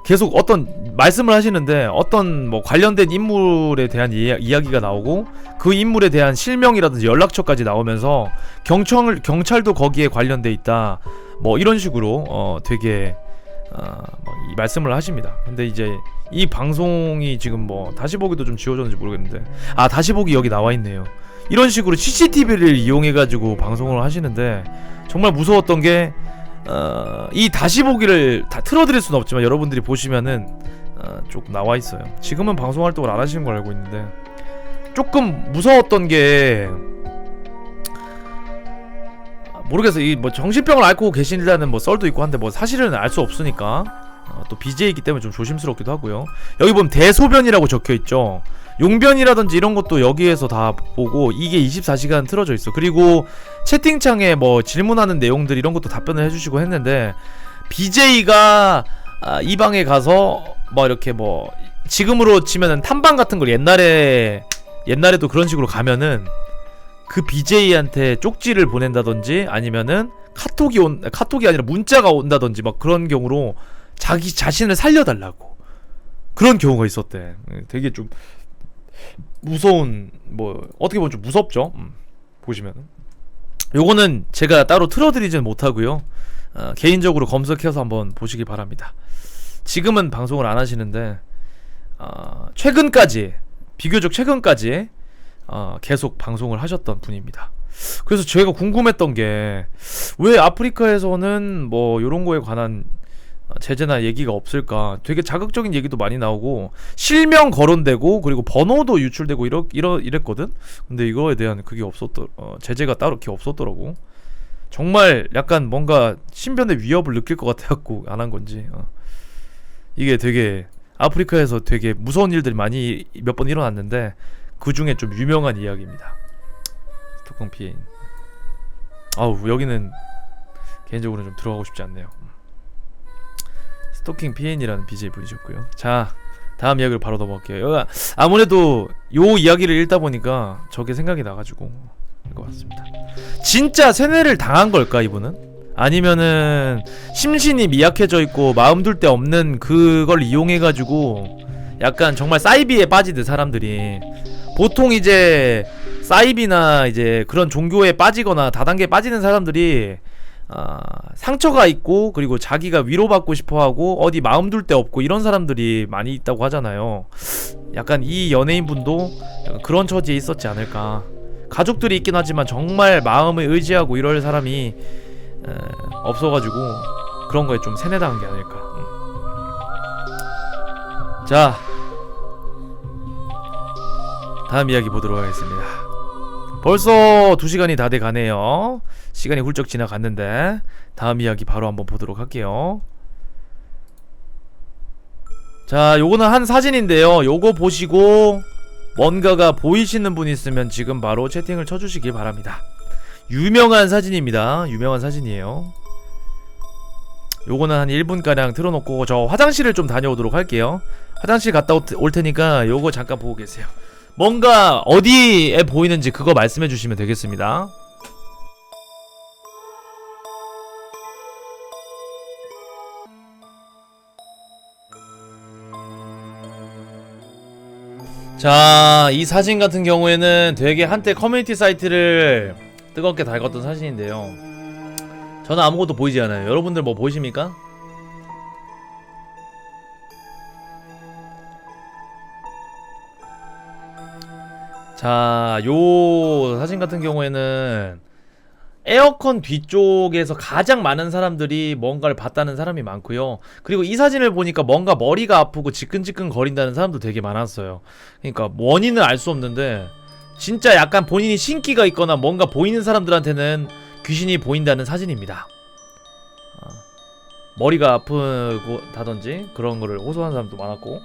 계속 어떤 말씀을 하시는데 어떤 뭐 관련된 인물에 대한 이야기가 나오고 그 인물에 대한 실명이라든지 연락처까지 나오면서 경찰도 거기에 관련돼 있다. 뭐 이런 식으로 되게 이 말씀을 하십니다. 근데 이제 이 방송이 지금 뭐 다시 보기도 좀 지워졌는지 모르겠는데 다시 보기 여기 나와 있네요. 이런 식으로 CCTV를 이용해가지고 방송을 하시는데 정말 무서웠던 게 이 다시 보기를 다 틀어드릴 수는 없지만 여러분들이 보시면은 조금 나와 있어요. 지금은 방송 활동을 안 하시는 걸 알고 있는데 조금 무서웠던 게 모르겠어요. 이 뭐 정신병을 앓고 계신다는 뭐 썰도 있고 한데 뭐 사실은 알 수 없으니까 또 BJ이기 때문에 좀 조심스럽기도 하고요. 여기 보면 대소변이라고 적혀있죠. 용변이라든지 이런 것도 여기에서 다 보고 이게 24시간 틀어져 있어. 그리고 채팅창에 뭐 질문하는 내용들 이런 것도 답변을 해주시고 했는데 BJ가 이 방에 가서 뭐 이렇게 뭐 지금으로 치면은 탐방 같은 걸 옛날에도 그런 식으로 가면은 그 BJ한테 쪽지를 보낸다든지 아니면은 카톡이 아니라 문자가 온다든지 막 그런 경우로 자기 자신을 살려달라고 그런 경우가 있었대. 되게 좀 무서운 뭐 어떻게 보면 좀 무섭죠. 보시면은 요거는 제가 따로 틀어드리지는 못하고요. 개인적으로 검색해서 한번 보시기 바랍니다. 지금은 방송을 안 하시는데 최근까지 비교적 최근까지 계속 방송을 하셨던 분입니다. 그래서 제가 궁금했던 게 왜 아프리카에서는 뭐 요런 거에 관한 제재나 얘기가 없을까? 되게 자극적인 얘기도 많이 나오고 실명 거론되고 그리고 번호도 유출되고 이랬거든. 근데 이거에 대한 그게 제재가 따로 이렇게 없었더라고. 정말 약간 뭔가 신변의 위협을 느낄 것 같아갖고 안 한 건지. 이게 되게 아프리카에서 되게 무서운 일들이 많이 몇 번 일어났는데 그 중에 좀 유명한 이야기입니다. 스톡홀m 피해인. 아우 여기는 개인적으로는 좀 들어가고 싶지 않네요. 스토킹 피해인이라는 BJ 분이셨고요. 자 다음 이야기를 바로 넘어갈게요. 아무래도 요 이야기를 읽다 보니까 저게 생각이 나가지고 읽어봤습니다. 진짜 세뇌를 당한 걸까 이분은? 아니면은 심신이 미약해져 있고 마음 둘 데 없는 그걸 이용해가지고 약간 정말 사이비에 빠지듯 사람들이 보통 이제 사이비나 이제 그런 종교에 빠지거나 다단계에 빠지는 사람들이 상처가 있고 그리고 자기가 위로받고 싶어하고 어디 마음 둘 데 없고 이런 사람들이 많이 있다고 하잖아요. 약간 이 연예인분도 약간 그런 처지에 있었지 않을까. 가족들이 있긴 하지만 정말 마음을 의지하고 이럴 사람이 없어가지고 그런 거에 좀 세뇌당한 게 아닐까. 자 다음 이야기 보도록 하겠습니다. 벌써 2시간이 다 돼가네요. 시간이 훌쩍 지나갔는데 다음 이야기 바로 한번 보도록 할게요. 자 요거는 한 사진인데요. 요거 보시고 뭔가가 보이시는 분 있으면 지금 바로 채팅을 쳐주시길 바랍니다. 유명한 사진입니다. 유명한 사진이에요. 요거는 한 1분가량 틀어놓고 저 화장실을 좀 다녀오도록 할게요. 화장실 갔다 올 테니까 요거 잠깐 보고 계세요. 뭔가 어디에 보이는지 그거 말씀해 주시면 되겠습니다. 자, 이 사진 같은 경우에는 되게 한때 커뮤니티 사이트를 뜨겁게 달궜던 사진인데요. 저는 아무것도 보이지 않아요. 여러분들 뭐 보이십니까? 자, 요 사진 같은 경우에는 에어컨 뒤쪽에서 가장 많은 사람들이 뭔가를 봤다는 사람이 많고요. 그리고 이 사진을 보니까 뭔가 머리가 아프고 지끈지끈 거린다는 사람도 되게 많았어요. 그러니까 원인을 알 수 없는데 진짜 약간 본인이 신기가 있거나 뭔가 보이는 사람들한테는 귀신이 보인다는 사진입니다. 머리가 아프고 다든지 그런 거를 호소하는 사람도 많았고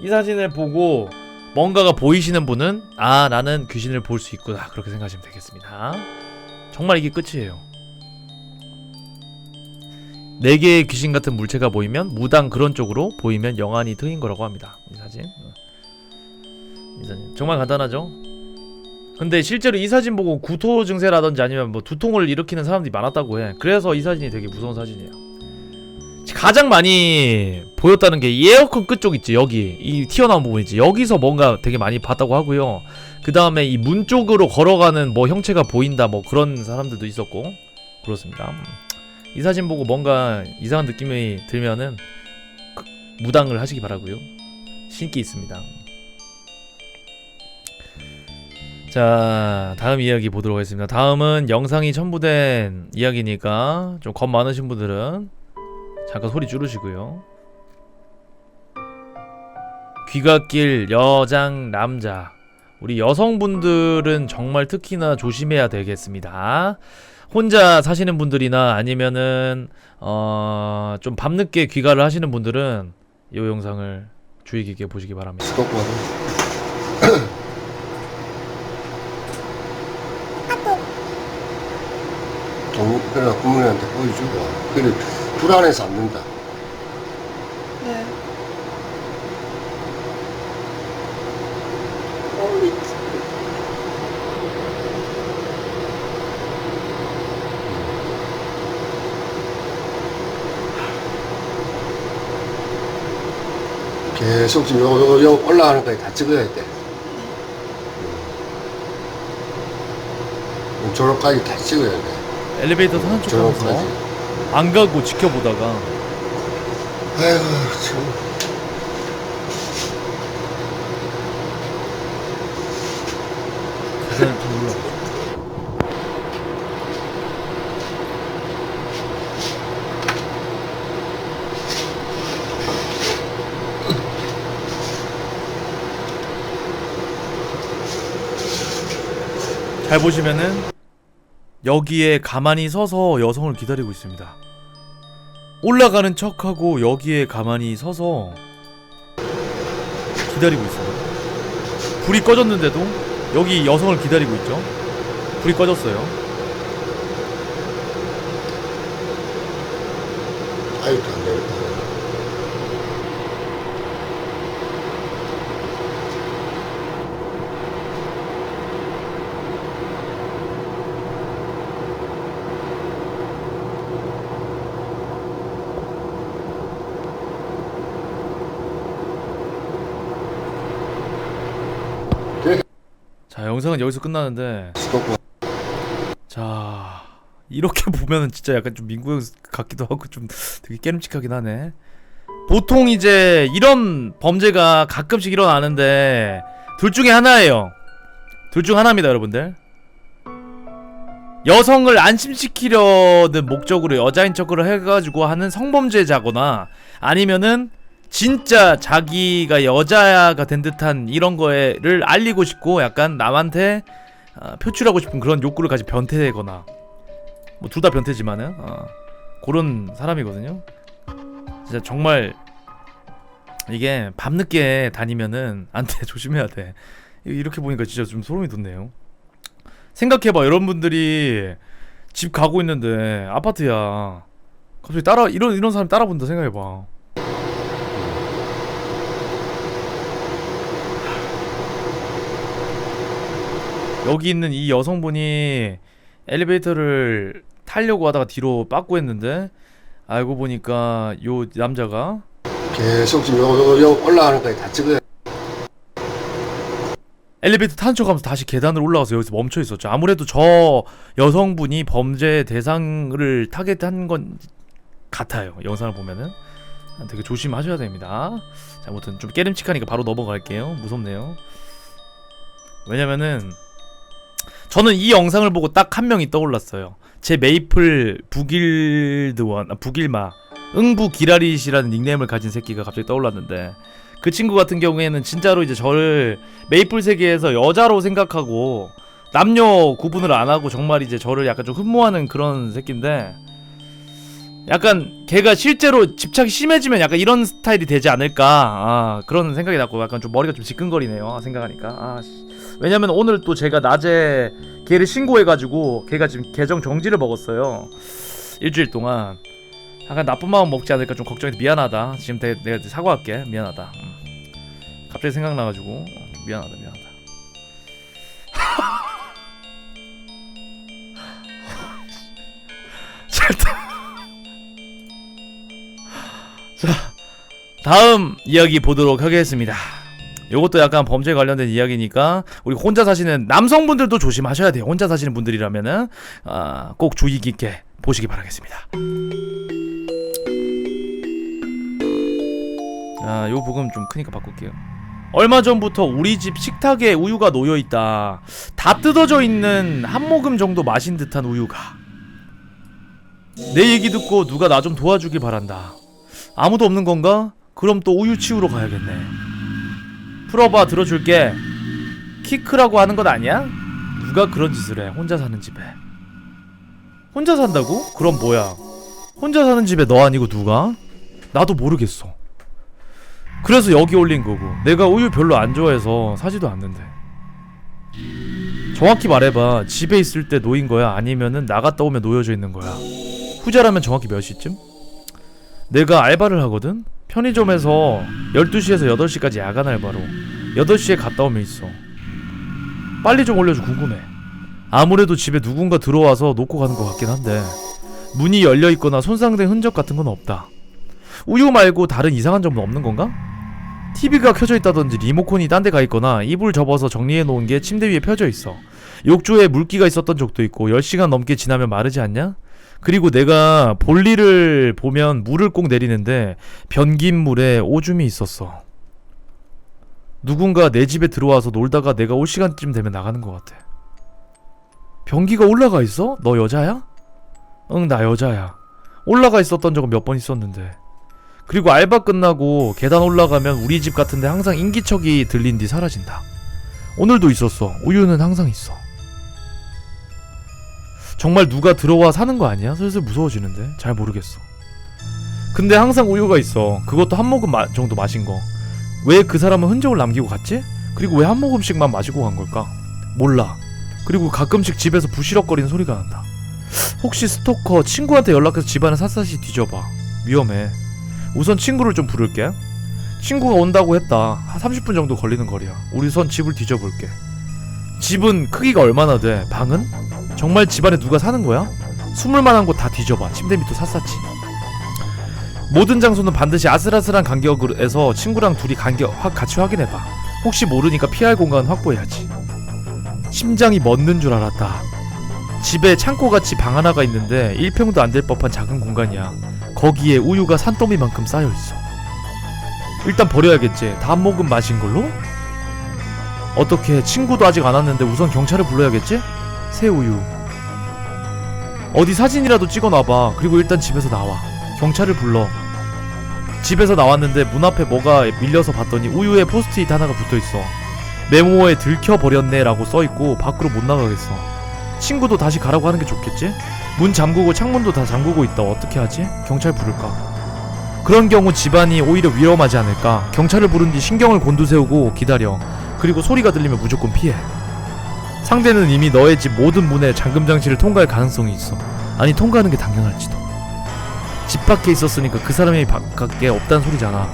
이 사진을 보고 뭔가가 보이시는 분은 나는 귀신을 볼 수 있구나 그렇게 생각하시면 되겠습니다. 정말 이게 끝이에요. 4개의 귀신 같은 물체가 보이면 무당 그런 쪽으로 보이면 영안이 트인 거라고 합니다. 이 사진 정말 간단하죠? 근데 실제로 이 사진 보고 구토 증세라든지 아니면 뭐 두통을 일으키는 사람들이 많았다고 해. 그래서 이 사진이 되게 무서운 사진이에요. 가장 많이 보였다는 게 이 에어컨 끝쪽 있지, 여기 이 튀어나온 부분 있지, 여기서 뭔가 되게 많이 봤다고 하고요. 그 다음에 이 문 쪽으로 걸어가는 뭐 형체가 보인다 뭐 그런 사람들도 있었고 그렇습니다. 이 사진 보고 뭔가 이상한 느낌이 들면은 무당을 하시기 바라고요. 신기 있습니다. 자 다음 이야기 보도록 하겠습니다. 다음은 영상이 첨부된 이야기니까 좀 겁 많으신 분들은 잠깐 소리 줄이시고요. 귀갓길 여장 남자, 우리 여성분들은 정말 특히나 조심해야 되겠습니다. 혼자 사시는 분들이나 아니면은 좀 밤늦게 귀가를 하시는 분들은 이 영상을 주의 깊게 보시기 바랍니다. 그래 부모님한테 보여주고 그래 불안해서 안 된다. 네. 계속 지금 요 올라가는 거까지 다 찍어야 돼. 저렇게까지 다 찍어야 돼. 엘리베이터 타는 척 하면서 저렇게까지. 안 가고 지켜보다가 아이고 참. 계단을 좀 올라가. 잘 보시면은 여기에 가만히 서서 여성을 기다리고 있습니다. 올라가는 척하고 여기에 가만히 서서 기다리고 있어요. 불이 꺼졌는데도 여기 여성을 기다리고 있죠. 불이 꺼졌어요. 아이고 안 되겠다. 자, 영상은 여기서 끝나는데, 스톱. 자, 이렇게 보면은 진짜 약간 좀 민구형 같기도 하고 좀 되게 깨름칙하긴 하네. 보통 이제 이런 범죄가 가끔씩 일어나는데 둘 중에 하나예요. 둘 중 하나입니다, 여러분들. 여성을 안심시키려는 목적으로 여자인 척을 해가지고 하는 성범죄자거나, 아니면은 진짜 자기가 여자가 된 듯한 이런 거를 알리고 싶고 약간 남한테 표출하고 싶은 그런 욕구를 가진 변태거나, 뭐 둘 다 변태지만은 그런 사람이거든요. 진짜 정말 이게 밤늦게 다니면은 안 돼. 조심해야 돼. 이렇게 보니까 진짜 좀 소름이 돋네요. 생각해봐, 여러분들이 집 가고 있는데 아파트야, 갑자기 이런 사람 따라본다 생각해봐. 여기 있는 이 여성분이 엘리베이터를 타려고 하다가 뒤로 빠꾸 했는데, 알고 보니까 요 남자가 계속 지금 요 올라가는 거까지 다 찍어야 돼. 엘리베이터 타는 척하면서 다시 계단을 올라가서 여기서 멈춰 있었죠. 아무래도 저 여성분이 범죄 대상을 타겟한 건 같아요. 영상을 보면은 되게 조심하셔야 됩니다. 자, 아무튼 좀 깨름칙하니까 바로 넘어갈게요. 무섭네요. 왜냐면은 저는 이 영상을 보고 딱 한 명이 떠올랐어요. 제 메이플 북일마 응부 기라릿이라는 닉네임을 가진 새끼가 갑자기 떠올랐는데, 그 친구 같은 경우에는 진짜로 이제 저를 메이플 세계에서 여자로 생각하고 남녀 구분을 안 하고 정말 이제 저를 약간 좀 흠모하는 그런 새끼인데, 약간 걔가 실제로 집착이 심해지면 약간 이런 스타일이 되지 않을까, 그런 생각이 났고 약간 좀 머리가 좀 지끈거리네요, 생각하니까. 왜냐면 오늘 또 제가 낮에 걔를 신고해가지고 걔가 지금 계정 정지를 먹었어요. 일주일 동안. 약간 나쁜 마음 먹지 않을까 좀 걱정이 돼. 미안하다. 지금 내가 사과할게. 미안하다. 갑자기 생각나가지고 좀 미안하다. 자, 다음 이야기 보도록 하겠습니다. 요것도 약간 범죄 관련된 이야기니까 우리 혼자 사시는 남성분들도 조심하셔야 돼요. 혼자 사시는 분들이라면은 꼭 주의 깊게 보시기 바라겠습니다. 요 부금 좀 크니까 바꿀게요. 얼마 전부터 우리 집 식탁에 우유가 놓여있다. 다 뜯어져 있는 한 모금 정도 마신 듯한 우유가. 내 얘기 듣고 누가 나 좀 도와주길 바란다. 아무도 없는 건가? 그럼 또 우유 치우러 가야겠네. 풀어봐, 들어줄게. 키크라고 하는 것 아니야? 누가 그런 짓을 해, 혼자 사는 집에. 혼자 산다고? 그럼 뭐야, 혼자 사는 집에 너 아니고 누가? 나도 모르겠어. 그래서 여기 올린 거고, 내가 우유 별로 안 좋아해서 사지도 않는데. 정확히 말해봐, 집에 있을 때 놓인 거야, 아니면은 나갔다 오면 놓여져 있는 거야? 후자라면 정확히 몇 시쯤? 내가 알바를 하거든? 편의점에서 12시에서 8시까지 야간 알바로 8시에 갔다 오면 있어. 빨리 좀 올려줘, 궁금해. 아무래도 집에 누군가 들어와서 놓고 가는 것 같긴 한데 문이 열려있거나 손상된 흔적 같은 건 없다. 우유 말고 다른 이상한 점은 없는 건가? TV가 켜져 있다든지 리모컨이 딴 데 가 있거나 이불 접어서 정리해 놓은 게 침대 위에 펴져 있어. 욕조에 물기가 있었던 적도 있고 10시간 넘게 지나면 마르지 않냐? 그리고 내가 볼일을 보면 물을 꼭 내리는데 변긴 물에 오줌이 있었어. 누군가 내 집에 들어와서 놀다가 내가 올 시간쯤 되면 나가는 것 같아. 변기가 올라가 있어? 너 여자야? 응, 나 여자야. 올라가 있었던 적은 몇 번 있었는데. 그리고 알바 끝나고 계단 올라가면 우리 집 같은데 항상 인기척이 들린 뒤 사라진다. 오늘도 있었어. 우유는 항상 있어. 정말 누가 들어와 사는 거 아니야? 슬슬 무서워지는데? 잘 모르겠어. 근데 항상 우유가 있어. 그것도 한 모금 정도 마신 거. 왜 그 사람은 흔적을 남기고 갔지? 그리고 왜 한 모금씩만 마시고 간 걸까? 몰라. 그리고 가끔씩 집에서 부시럭거리는 소리가 난다. 혹시 스토커 친구한테 연락해서 집안을 샅샅이 뒤져봐. 위험해. 우선 친구를 좀 부를게. 친구가 온다고 했다. 한 30분 정도 걸리는 거리야. 우리 우선 집을 뒤져볼게. 집은 크기가 얼마나 돼? 방은? 정말 집안에 누가 사는 거야? 숨을 만한 곳 다 뒤져봐. 침대 밑도 샅샅이. 모든 장소는 반드시 아슬아슬한 간격에서 친구랑 둘이 같이 확인해봐. 혹시 모르니까 피할 공간 확보해야지. 심장이 멎는 줄 알았다. 집에 창고같이 방 하나가 있는데 1평도 안 될 법한 작은 공간이야. 거기에 우유가 산더미만큼 쌓여있어. 일단 버려야겠지. 다 한 모금 마신 걸로? 어떻게 친구도 아직 안 왔는데 우선 경찰을 불러야겠지? 새 우유. 어디 사진이라도 찍어놔봐. 그리고 일단 집에서 나와. 경찰을 불러. 집에서 나왔는데 문 앞에 뭐가 밀려서 봤더니 우유에 포스트잇 하나가 붙어있어. 메모에 들켜버렸네 라고 써있고 밖으로 못 나가겠어. 친구도 다시 가라고 하는 게 좋겠지? 문 잠그고 창문도 다 잠그고 있다. 어떻게 하지? 경찰 부를까? 그런 경우 집안이 오히려 위험하지 않을까? 경찰을 부른 뒤 신경을 곤두세우고 기다려. 그리고 소리가 들리면 무조건 피해. 상대는 이미 너의 집 모든 문에 잠금 장치를 통과할 가능성이 있어. 아니, 통과하는 게 당연할지도. 집 밖에 있었으니까 그 사람이 바깥에 없다는 소리잖아.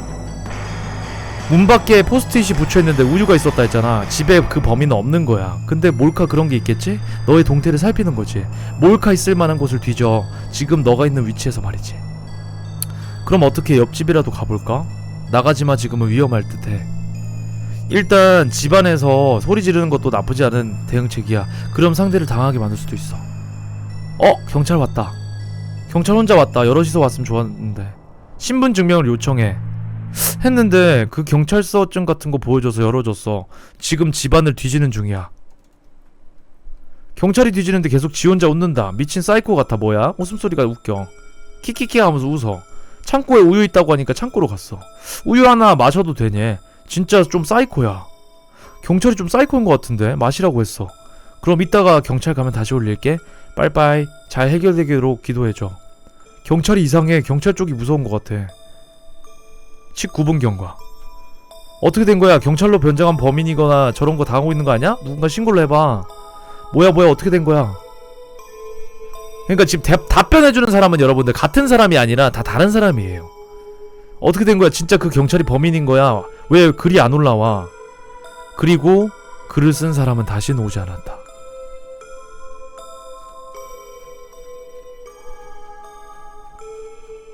문 밖에 포스트잇이 붙여있는데 우유가 있었다 했잖아. 집에 그 범인은 없는 거야. 근데 몰카 그런 게 있겠지? 너의 동태를 살피는 거지. 몰카 있을 만한 곳을 뒤져. 지금 너가 있는 위치에서 말이지. 그럼 어떻게 옆집이라도 가볼까? 나가지마. 지금은 위험할 듯해. 일단 집안에서 소리 지르는 것도 나쁘지 않은 대응책이야. 그럼 상대를 당하게 만들 수도 있어. 경찰 왔다. 경찰 혼자 왔다. 여럿이서 왔으면 좋았는데. 신분증명을 요청해. 했는데 그 경찰서증 같은 거 보여줘서 열어줬어. 지금 집안을 뒤지는 중이야. 경찰이 뒤지는데 계속 지 혼자 웃는다. 미친 사이코 같아. 뭐야? 웃음소리가 웃겨. 키키키 하면서 웃어. 창고에 우유 있다고 하니까 창고로 갔어. 우유 하나 마셔도 되니? 진짜 좀 사이코야. 경찰이 좀 사이코인 것 같은데 마시라고 했어. 그럼 이따가 경찰 가면 다시 올릴게. 빠이빠이. 잘 해결되기로 기도해줘. 경찰이 이상해. 경찰 쪽이 무서운 것 같아. 19분 경과. 어떻게 된 거야? 경찰로 변장한 범인이거나 저런 거 당하고 있는 거 아니야? 누군가 신고를 해봐. 뭐야 어떻게 된 거야? 그러니까 지금 답변해주는 사람은 여러분들 같은 사람이 아니라 다 다른 사람이에요. 어떻게 된 거야? 진짜 그 경찰이 범인인 거야? 왜 글이 안 올라와? 그리고 글을 쓴 사람은 다시는 오지 않았다.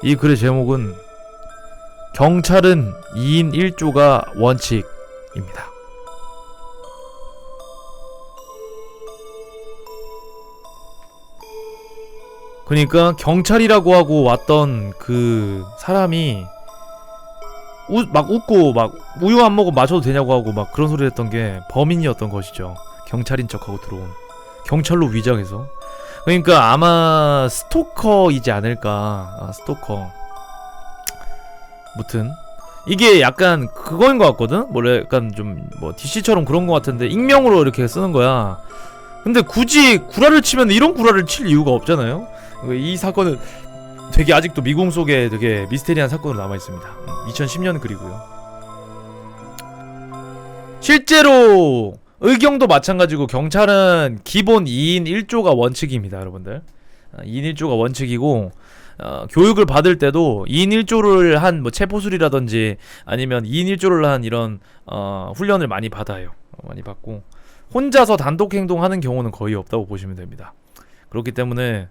이 글의 제목은 경찰은 2인 1조가 원칙입니다. 그러니까 경찰이라고 하고 왔던 그 사람이 막 웃고 막 우유 한 모금 마셔도 되냐고 하고 막 그런 소리 했던 게 범인이었던 것이죠. 경찰인 척하고 들어온. 경찰로 위장해서. 그러니까 아마 스토커이지 않을까. 스토커. 무튼 이게 약간 그거인 것 같거든? 뭐래 약간 좀 뭐 DC처럼 그런 것 같은데 익명으로 이렇게 쓰는 거야. 근데 굳이 구라를 치면 이런 구라를 칠 이유가 없잖아요. 이 사건은 되게 아직도 미궁 속에 되게 미스테리한 사건으로 남아있습니다. 2010년 글이고요. 실제로 의경도 마찬가지고 경찰은 기본 2인 1조가 원칙입니다. 여러분들 2인 1조가 원칙이고 교육을 받을 때도 2인 1조를 한 뭐 체포술이라든지 아니면 2인 1조를 한 이런 훈련을 많이 받아요. 많이 받고 혼자서 단독 행동하는 경우는 거의 없다고 보시면 됩니다. 그렇기 때문에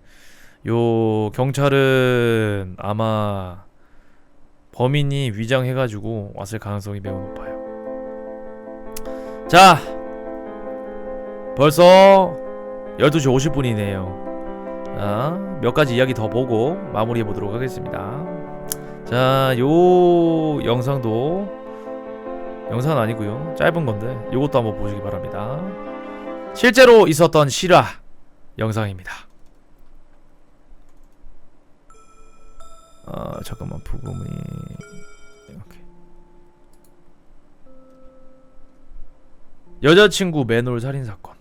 요 경찰은 아마 범인이 위장해가지고 왔을 가능성이 매우 높아요. 자, 벌써 12시 50분이네요. 자, 몇 가지 이야기 더 보고 마무리해 보도록 하겠습니다. 자, 요 영상도 영상은 아니고요, 짧은 건데 요것도 한번 보시기 바랍니다. 실제로 있었던 실화 영상입니다. 잠깐만, 부금이 이렇게. 여자친구 맨홀 살인 사건.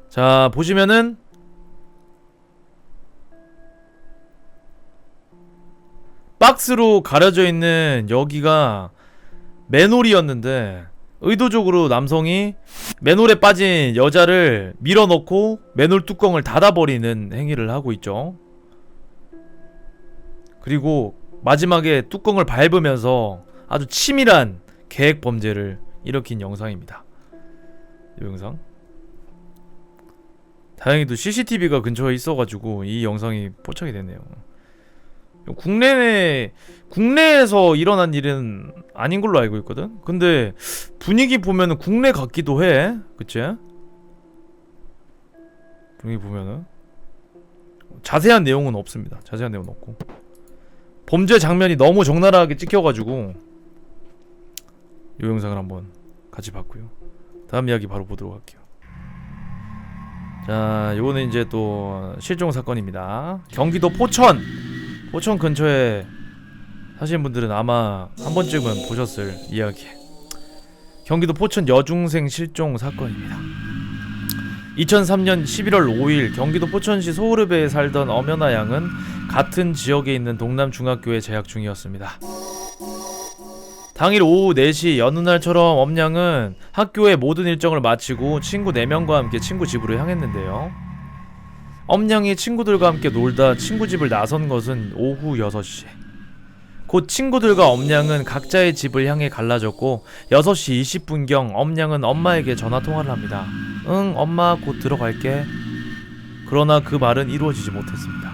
자, 보시면은 박스로 가려져 있는 여기가 맨홀이었는데 의도적으로 남성이 맨홀에 빠진 여자를 밀어넣고 맨홀 뚜껑을 닫아버리는 행위를 하고 있죠. 그리고 마지막에 뚜껑을 밟으면서 아주 치밀한 계획 범죄를 일으킨 영상입니다. 이 영상. 다행히도 CCTV가 근처에 있어가지고 이 영상이 포착이 됐네요. 국내에서 일어난 일은 아닌 걸로 알고 있거든? 근데 분위기 보면은 국내 같기도 해. 그치? 분위기 보면은 자세한 내용은 없습니다. 자세한 내용은 없고 범죄 장면이 너무 적나라하게 찍혀가지고 이 영상을 한번 같이 봤고요. 다음 이야기 바로 보도록 할게요. 자, 요거는 이제 또 실종 사건입니다. 경기도 포천 근처에 사시는 분들은 아마 한 번쯤은 보셨을 이야기. 경기도 포천 여중생 실종 사건입니다. 2003년 11월 5일 경기도 포천시 소흐르베에 살던 엄연아 양은 같은 지역에 있는 동남중학교에 재학 중이었습니다. 당일 오후 4시 여느 날처럼 엄양은 학교의 모든 일정을 마치고 친구 4명과 함께 친구 집으로 향했는데요. 엄양이 친구들과 함께 놀다 친구 집을 나선 것은 오후 6시. 곧 친구들과 엄양은 각자의 집을 향해 갈라졌고 6시 20분경 엄양은 엄마에게 전화통화를 합니다. 응, 엄마 곧 들어갈게. 그러나 그 말은 이루어지지 못했습니다.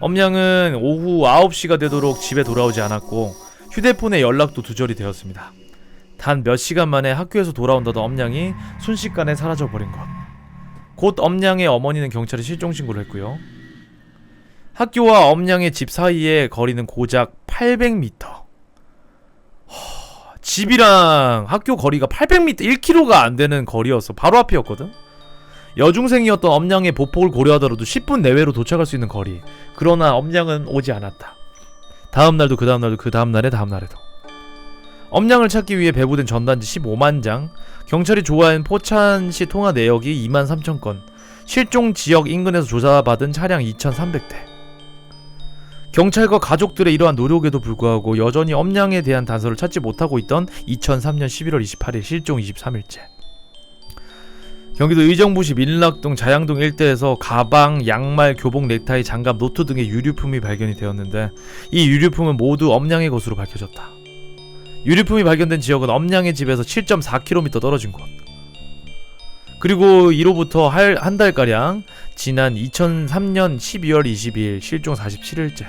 엄양은 오후 9시가 되도록 집에 돌아오지 않았고 휴대폰의 연락도 두절이 되었습니다. 단 몇 시간 만에 학교에서 돌아온다던 엄양이 순식간에 사라져버린 것. 곧 엄양의 어머니는 경찰에 실종신고를 했고요. 학교와 엄양의 집 사이의 거리는 고작 800m. 집이랑 학교 거리가 800m, 1km가 안 되는 거리였어. 바로 앞이었거든. 여중생이었던 엄양의 보폭을 고려하더라도 10분 내외로 도착할 수 있는 거리. 그러나 엄양은 오지 않았다. 다음날도 그 다음날도 그 다음날에 다음날에도. 엄양을 찾기 위해 배부된 전단지 15만 장, 경찰이 조사한 포천시 통화 내역이 23,000건, 실종 지역 인근에서 조사받은 차량 2,300대. 경찰과 가족들의 이러한 노력에도 불구하고 여전히 엄양에 대한 단서를 찾지 못하고 있던 2003년 11월 28일 실종 23일째. 경기도 의정부시 민락동 자양동 일대에서 가방, 양말, 교복, 넥타이, 장갑, 노트 등의 유류품이 발견이 되었는데 이 유류품은 모두 엄양의 것으로 밝혀졌다. 유류품이 발견된 지역은 엄양의 집에서 7.4km 떨어진 곳. 그리고 이로부터 한 달가량 지난 2003년 12월 22일 실종 47일째.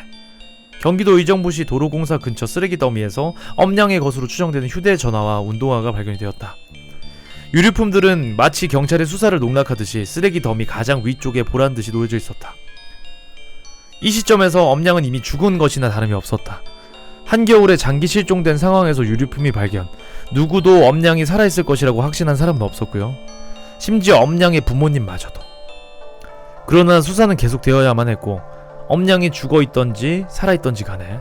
경기도 의정부시 도로공사 근처 쓰레기 더미에서 엄양의 것으로 추정되는 휴대전화와 운동화가 발견이 되었다. 유류품들은 마치 경찰의 수사를 농락하듯이 쓰레기 더미 가장 위쪽에 보란듯이 놓여져 있었다. 이 시점에서 엄양은 이미 죽은 것이나 다름이 없었다. 한겨울에 장기 실종된 상황에서 유류품이 발견, 누구도 엄양이 살아있을 것이라고 확신한 사람은 없었고요. 심지어 엄양의 부모님마저도. 그러나 수사는 계속되어야만 했고 엄양이 죽어있던지 살아있던지 간에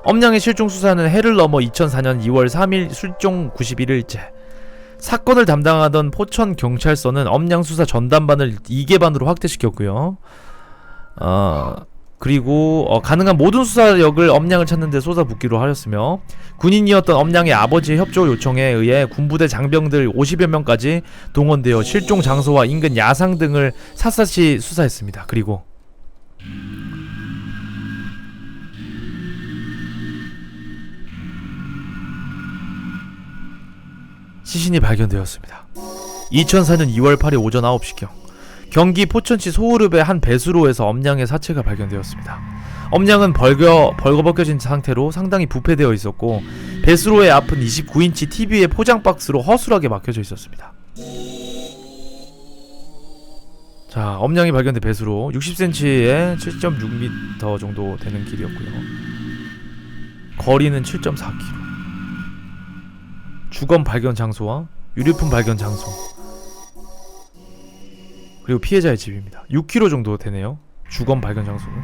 엄양의 실종 수사는 해를 넘어 2004년 2월 3일 실종 91일째. 사건을 담당하던 포천경찰서는 엄양 수사 전담반을 2개 반으로 확대시켰고요. 그리고 가능한 모든 수사력을 엄냥을 찾는 데 쏟아붓기로 하였으며 군인이었던 엄냥의 아버지의 협조 요청에 의해 군부대 장병들 50여 명까지 동원되어 실종 장소와 인근 야상 등을 샅샅이 수사했습니다. 그리고 시신이 발견되었습니다. 2004년 2월 8일 오전 9시경 경기 포천시 소우릅의 한 배수로에서 엄냥의 사체가 발견되었습니다. 엄냥은 벌거벗겨진 상태로 상당히 부패되어 있었고 배수로의 앞은 29인치 TV의 포장 박스로 허술하게 막혀져 있었습니다. 자, 엄냥이 발견된 배수로 60cm에 7.6m 정도 되는 길이었고요. 거리는 7.4km. 주검 발견 장소와 유류품 발견 장소 그리고 피해자의 집입니다. 6km 정도 되네요. 주검 발견 장소는.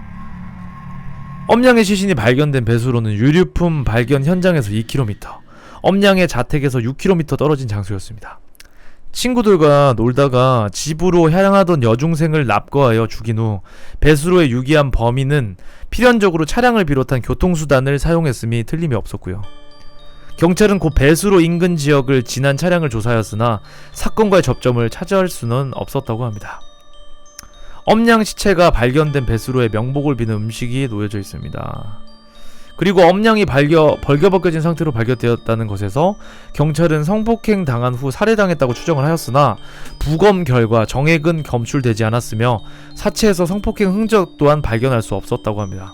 엄냥의 시신이 발견된 배수로는 유류품 발견 현장에서 2km, 엄냥의 자택에서 6km 떨어진 장소였습니다. 친구들과 놀다가 집으로 향하던 여중생을 납거하여 죽인 후 배수로에 유기한 범인은 필연적으로 차량을 비롯한 교통수단을 사용했음이 틀림이 없었고요. 경찰은 곧 배수로 인근 지역을 지난 차량을 조사하였으나 사건과의 접점을 찾아할 수는 없었다고 합니다. 엄냥 시체가 발견된 배수로에 명복을 비는 음식이 놓여져 있습니다. 그리고 엄냥이 벌겨벗겨진 상태로 발견되었다는 것에서 경찰은 성폭행 당한 후 살해당했다고 추정을 하였으나 부검 결과 정액은 검출되지 않았으며 사체에서 성폭행 흔적 또한 발견할 수 없었다고 합니다.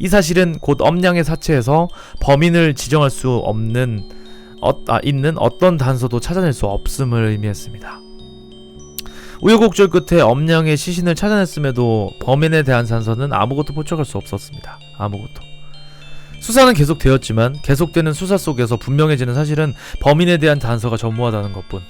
이 사실은 곧 엄냥의 사체에서 범인을 지정할 수 없는 있는 어떤 단서도 찾아낼 수 없음을 의미했습니다. 우여곡절 끝에 엄냥의 시신을 찾아냈음에도 범인에 대한 단서는 아무것도 포착할 수 없었습니다. 아무것도. 수사는 계속되었지만 계속되는 수사 속에서 분명해지는 사실은 범인에 대한 단서가 전무하다는 것뿐.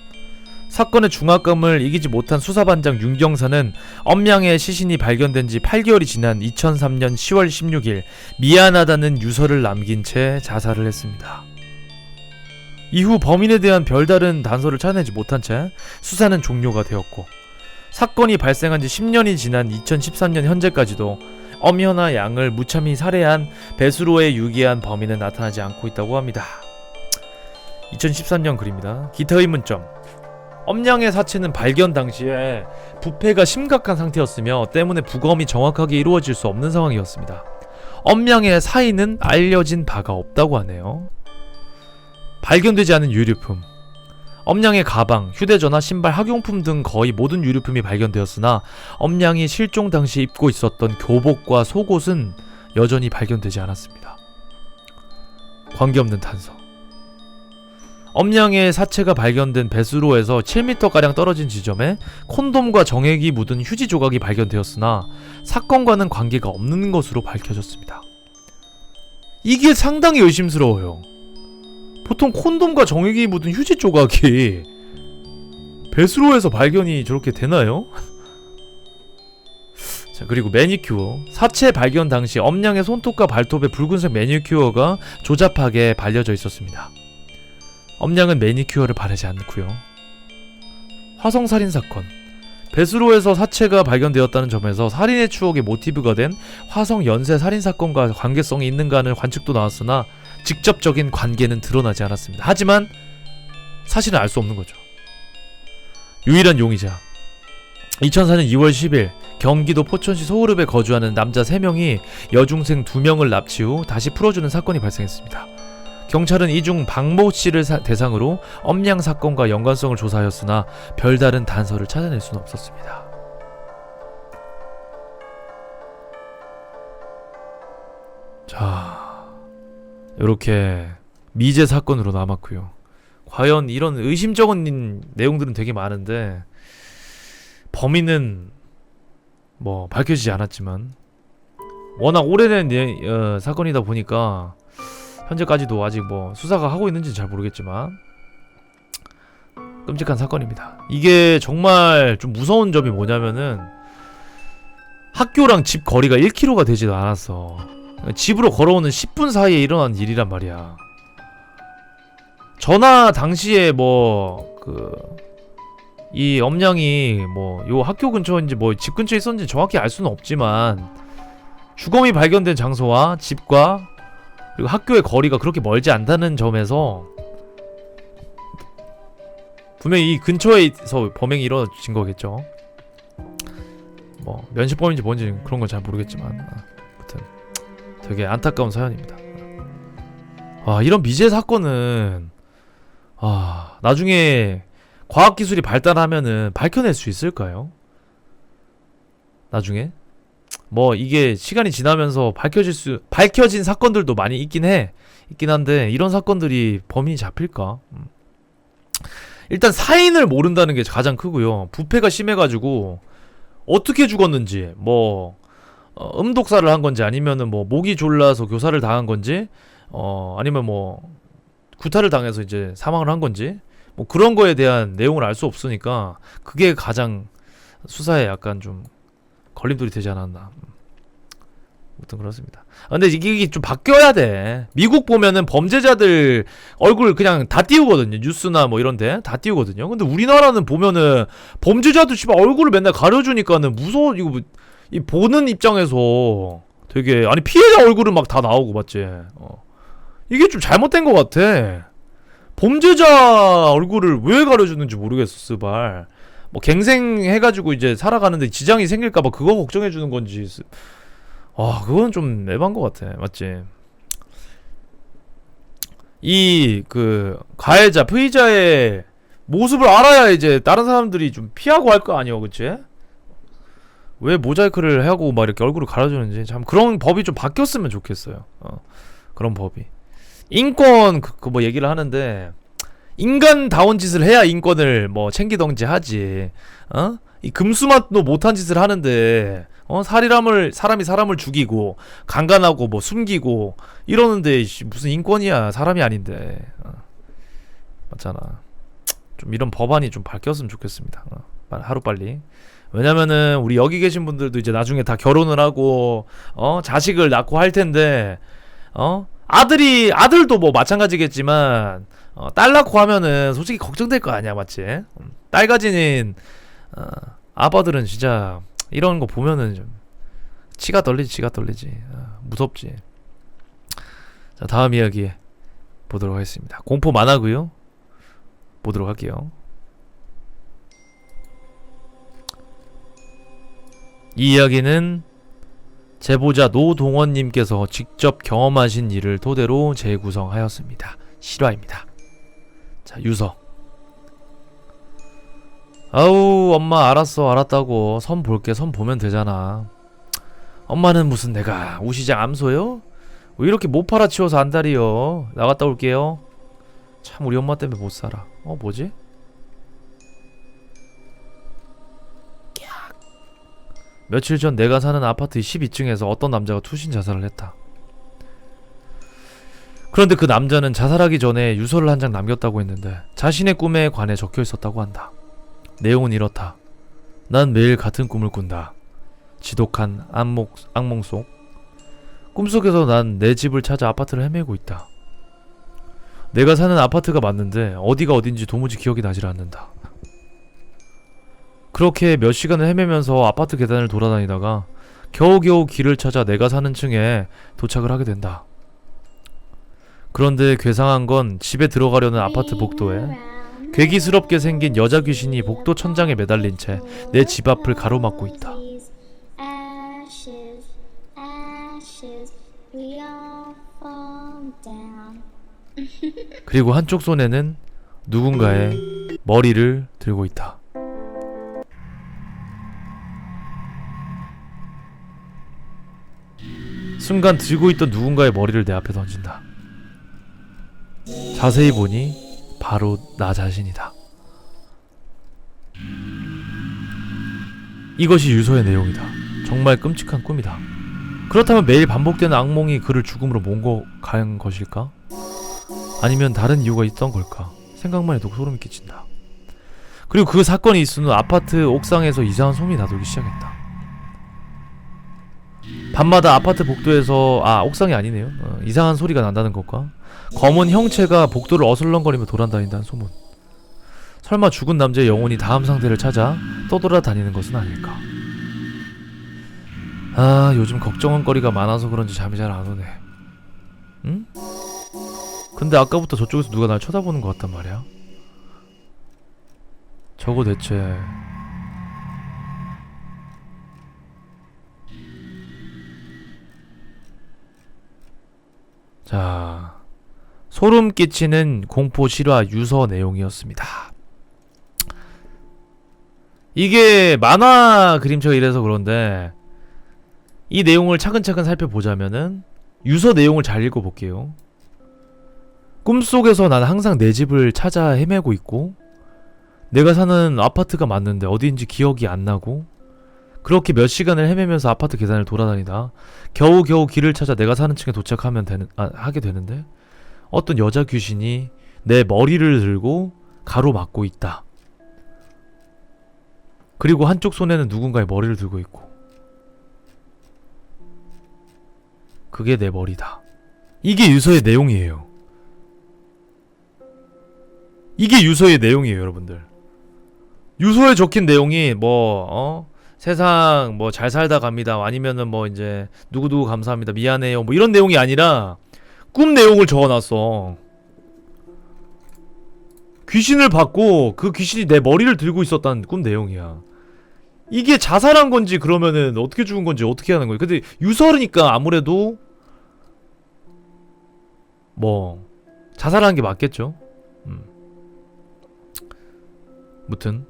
사건의 중압감을 이기지 못한 수사반장 윤경사는 엄냥의 시신이 발견된 지 8개월이 지난 2003년 10월 16일 미안하다는 유서를 남긴 채 자살을 했습니다. 이후 범인에 대한 별다른 단서를 찾아내지 못한 채 수사는 종료가 되었고 사건이 발생한 지 10년이 지난 2013년 현재까지도 엄연아 양을 무참히 살해한 배수로에 유기한 범인은 나타나지 않고 있다고 합니다. 2013년 글입니다. 기타 의문점. 엄냥의 사체는 발견 당시에 부패가 심각한 상태였으며 때문에 부검이 정확하게 이루어질 수 없는 상황이었습니다. 엄냥의 사인은 알려진 바가 없다고 하네요. 발견되지 않은 유류품. 엄냥의 가방, 휴대전화, 신발, 학용품 등 거의 모든 유류품이 발견되었으나 엄냥이 실종 당시 입고 있었던 교복과 속옷은 여전히 발견되지 않았습니다. 관계없는 단서. 엄냥의 사체가 발견된 배수로에서 7m가량 떨어진 지점에 콘돔과 정액이 묻은 휴지 조각이 발견되었으나 사건과는 관계가 없는 것으로 밝혀졌습니다. 이게 상당히 의심스러워요. 보통 콘돔과 정액이 묻은 휴지 조각이 배수로에서 발견이 저렇게 되나요? 자, 그리고 매니큐어. 사체 발견 당시 엄냥의 손톱과 발톱에 붉은색 매니큐어가 조잡하게 발려져 있었습니다. 엄냥은 매니큐어를 바르지 않고요. 화성살인 사건. 배수로에서 사체가 발견되었다는 점에서 살인의 추억의 모티브가 된 화성 연쇄 살인 사건과 관계성이 있는가 하는 관측도 나왔으나 직접적인 관계는 드러나지 않았습니다. 하지만 사실은 알 수 없는 거죠. 유일한 용의자. 2004년 2월 10일 경기도 포천시 소우릅에 거주하는 남자 3명이 여중생 2명을 납치 후 다시 풀어주는 사건이 발생했습니다. 경찰은 이 중 박모 씨를 대상으로 엄냥 사건과 연관성을 조사하였으나 별다른 단서를 찾아낼 수는 없었습니다. 자, 이렇게 미제 사건으로 남았고요. 과연 이런 의심쩍은 내용들은 되게 많은데 범인은 뭐 밝혀지지 않았지만 워낙 오래된 사건이다 보니까 현재까지도 아직 뭐 수사가 하고 있는지는 잘 모르겠지만 끔찍한 사건입니다. 이게 정말 좀 무서운 점이 뭐냐면은 학교랑 집 거리가 1km가 되지도 않았어. 집으로 걸어오는 10분 사이에 일어난 일이란 말이야. 전화 당시에 뭐 이 엄냥이 뭐 요 학교 근처인지 뭐 집 근처에 있었는지 정확히 알 수는 없지만 주검이 발견된 장소와 집과 그리고 학교의 거리가 그렇게 멀지 않다는 점에서 분명히 이 근처에서 범행이 이루어진 거겠죠. 뭐 면식범인지 뭔지 그런 건 잘 모르겠지만 아무튼 되게 안타까운 사연입니다. 아, 이런 미제 사건은 나중에 과학기술이 발달하면은 밝혀낼 수 있을까요? 나중에? 뭐 이게 시간이 지나면서 밝혀진 사건들도 많이 있긴 한데 이런 사건들이 범인이 잡힐까? 일단 사인을 모른다는 게 가장 크고요. 부패가 심해가지고 어떻게 죽었는지, 뭐 음독사를 한 건지 아니면은 뭐 목이 졸라서 교사를 당한 건지, 아니면 뭐 구타를 당해서 이제 사망을 한 건지, 뭐 그런 거에 대한 내용을 알 수 없으니까 그게 가장 수사에 약간 좀 걸림돌이 되지 않았나. 아무튼 그렇습니다. 근데 이게 좀 바뀌어야 돼. 미국 보면은 범죄자들 얼굴 그냥 다 띄우거든요. 뉴스나 뭐 이런데 다 띄우거든요. 근데 우리나라는 보면은 범죄자도 씨발 얼굴을 맨날 가려주니까는 무서워. 이거 뭐, 이 보는 입장에서 되게 아니 피해자 얼굴은 막 다 나오고 맞지. 이게 좀 잘못된 것 같아. 범죄자 얼굴을 왜 가려주는지 모르겠어. 스발. 뭐 갱생해가지고 이제 살아가는데 지장이 생길까봐 그거 걱정해주는 건지. 그건 좀 에반 것 같아. 맞지? 이 그 가해자, 피의자의 모습을 알아야 이제 다른 사람들이 좀 피하고 할 거 아니야, 그치? 왜 모자이크를 하고 막 이렇게 얼굴을 가려주는지 참 그런 법이 좀 바뀌었으면 좋겠어요. 그런 법이. 인권 뭐 얘기를 하는데 인간다운 짓을 해야 인권을 뭐 챙기던지 하지. 이 금수맛도 못한 짓을 하는데 사람이 사람을 죽이고 강간하고 뭐 숨기고 이러는데 무슨 인권이야. 사람이 아닌데. 맞잖아. 좀 이런 법안이 좀 바뀌었으면 좋겠습니다. 하루빨리. 왜냐면은 우리 여기 계신 분들도 이제 나중에 다 결혼을 하고 자식을 낳고 할 텐데 아들도 뭐 마찬가지겠지만 딸 낳고 하면은 솔직히 걱정될 거 아니야. 맞지? 딸 가진 아빠들은 진짜 이런 거 보면은 좀 치가 떨리지. 무섭지. 자, 다음 이야기 보도록 하겠습니다. 공포 만화고요. 보도록 할게요. 이 이야기는 제보자 노동원님께서 직접 경험하신 일을 토대로 재구성하였습니다. 실화입니다. 자, 유서. 아우, 엄마 알았다고. 선 볼게. 선 보면 되잖아. 엄마는 무슨 내가 우시장 암소요? 왜 이렇게 못 팔아치워서 안달이요? 나갔다 올게요. 참 우리 엄마 때문에 못 살아. 뭐지? 며칠 전 내가 사는 아파트 12층에서 어떤 남자가 투신 자살을 했다. 그런데 그 남자는 자살하기 전에 유서를 한 장 남겼다고 했는데 자신의 꿈에 관해 적혀 있었다고 한다. 내용은 이렇다. 난 매일 같은 꿈을 꾼다. 지독한 악몽 속. 꿈속에서 난 내 집을 찾아 아파트를 헤매고 있다. 내가 사는 아파트가 맞는데 어디가 어딘지 도무지 기억이 나질 않는다. 그렇게 몇 시간을 헤매면서 아파트 계단을 돌아다니다가 겨우겨우 길을 찾아 내가 사는 층에 도착을 하게 된다. 그런데 괴상한 건 집에 들어가려는 아파트 복도에 괴기스럽게 생긴 여자 귀신이 복도 천장에 매달린 채 내 집 앞을 가로막고 있다. 그리고 한쪽 손에는 누군가의 머리를 들고 있다. 순간 들고 있던 누군가의 머리를 내 앞에 던진다. 자세히 보니 바로 나 자신이다. 이것이 유서의 내용이다. 정말 끔찍한 꿈이다. 그렇다면 매일 반복되는 악몽이 그를 죽음으로 몰고 간 것일까? 아니면 다른 이유가 있던 걸까? 생각만 해도 소름이 끼친다. 그리고 그 사건이 있은 후 아파트 옥상에서 이상한 소문이 나돌기 시작했다. 밤마다 아파트 복도에서 옥상이 아니네요. 이상한 소리가 난다는 것과 검은 형체가 복도를 어슬렁거리며 돌아다닌다는 소문. 설마 죽은 남자의 영혼이 다음 상대를 찾아 떠돌아다니는 것은 아닐까? 아, 요즘 걱정거리가 많아서 그런지 잠이 잘 안 오네. 응? 근데 아까부터 저쪽에서 누가 날 쳐다보는 것 같단 말이야. 저거 대체 자, 소름 끼치는 공포 실화 유서 내용이었습니다. 이게 만화 그림체가 이래서 그런데 이 내용을 차근차근 살펴보자면은 유서 내용을 잘 읽어볼게요. 꿈속에서 난 항상 내 집을 찾아 헤매고 있고 내가 사는 아파트가 맞는데 어디인지 기억이 안 나고 그렇게 몇 시간을 헤매면서 아파트 계단을 돌아다니다 겨우겨우 길을 찾아 내가 사는 층에 도착하면 하게 되는데 어떤 여자 귀신이 내 머리를 들고 가로막고 있다. 그리고 한쪽 손에는 누군가의 머리를 들고 있고 그게 내 머리다. 이게 유서의 내용이에요. 이게 유서의 내용이에요, 여러분들. 유서에 적힌 내용이 세상 잘 살다 갑니다. 아니면은 이제 누구누구 감사합니다. 미안해요. 이런 내용이 아니라 꿈 내용을 적어놨어. 귀신을 봤고 그 귀신이 내 머리를 들고 있었다는 꿈 내용이야. 이게 자살한 건지 그러면은 어떻게 죽은 건지 어떻게 하는 거야. 근데 유서니까 아무래도 자살한 게 맞겠죠. 무튼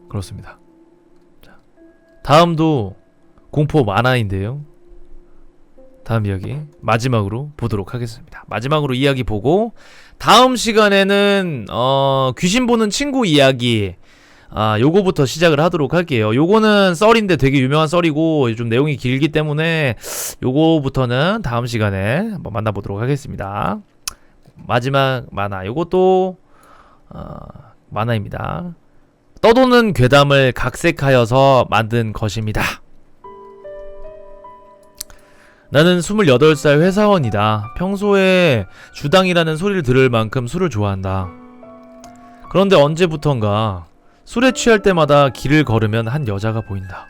그렇습니다. 자, 다음도 공포 만화인데요. 다음 이야기 마지막으로 보도록 하겠습니다. 마지막으로 이야기 보고 다음 시간에는 귀신 보는 친구 이야기 요거부터 시작을 하도록 할게요. 요거는 썰인데 되게 유명한 썰이고 좀 내용이 길기 때문에 요거부터는 다음 시간에 한번 만나보도록 하겠습니다. 마지막 만화 요것도 만화입니다. 떠도는 괴담을 각색하여서 만든 것입니다. 나는 28살 회사원이다. 평소에 주당이라는 소리를 들을 만큼 술을 좋아한다. 그런데 언제부턴가 술에 취할 때마다 길을 걸으면 한 여자가 보인다.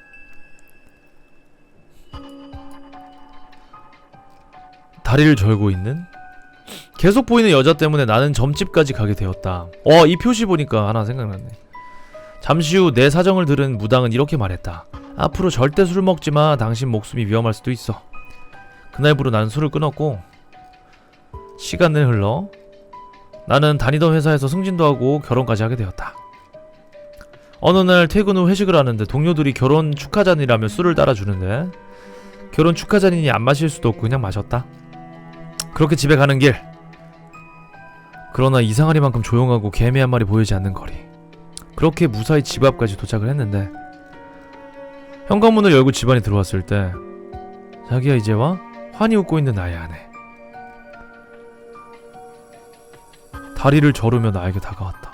다리를 절고 있는? 계속 보이는 여자 때문에 나는 점집까지 가게 되었다. 이 표시 보니까 하나 생각났네. 잠시 후 내 사정을 들은 무당은 이렇게 말했다. 앞으로 절대 술 먹지마. 당신 목숨이 위험할 수도 있어. 그날부로 나는 술을 끊었고 시간은 흘러 나는 다니던 회사에서 승진도 하고 결혼까지 하게 되었다. 어느 날 퇴근 후 회식을 하는데 동료들이 결혼 축하잔이라며 술을 따라주는데 결혼 축하잔이니 안 마실 수도 없고 그냥 마셨다. 그렇게 집에 가는 길. 그러나 이상하리만큼 조용하고 개미 한 마리 보이지 않는 거리. 그렇게 무사히 집 앞까지 도착을 했는데 현관문을 열고 집 안에 들어왔을 때 자기야 이제 와? 환히 웃고 있는 나의 아내. 다리를 저르며 나에게 다가왔다.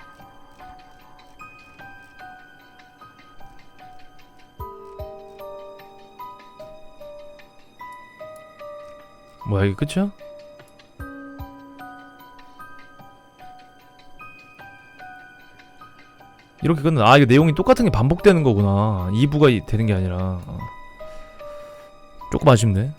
뭐야 이게 끝이야? 이렇게 끝나. 이거 내용이 똑같은 게 반복되는 거구나. 2부가 되는 게 아니라 조금 아쉽네.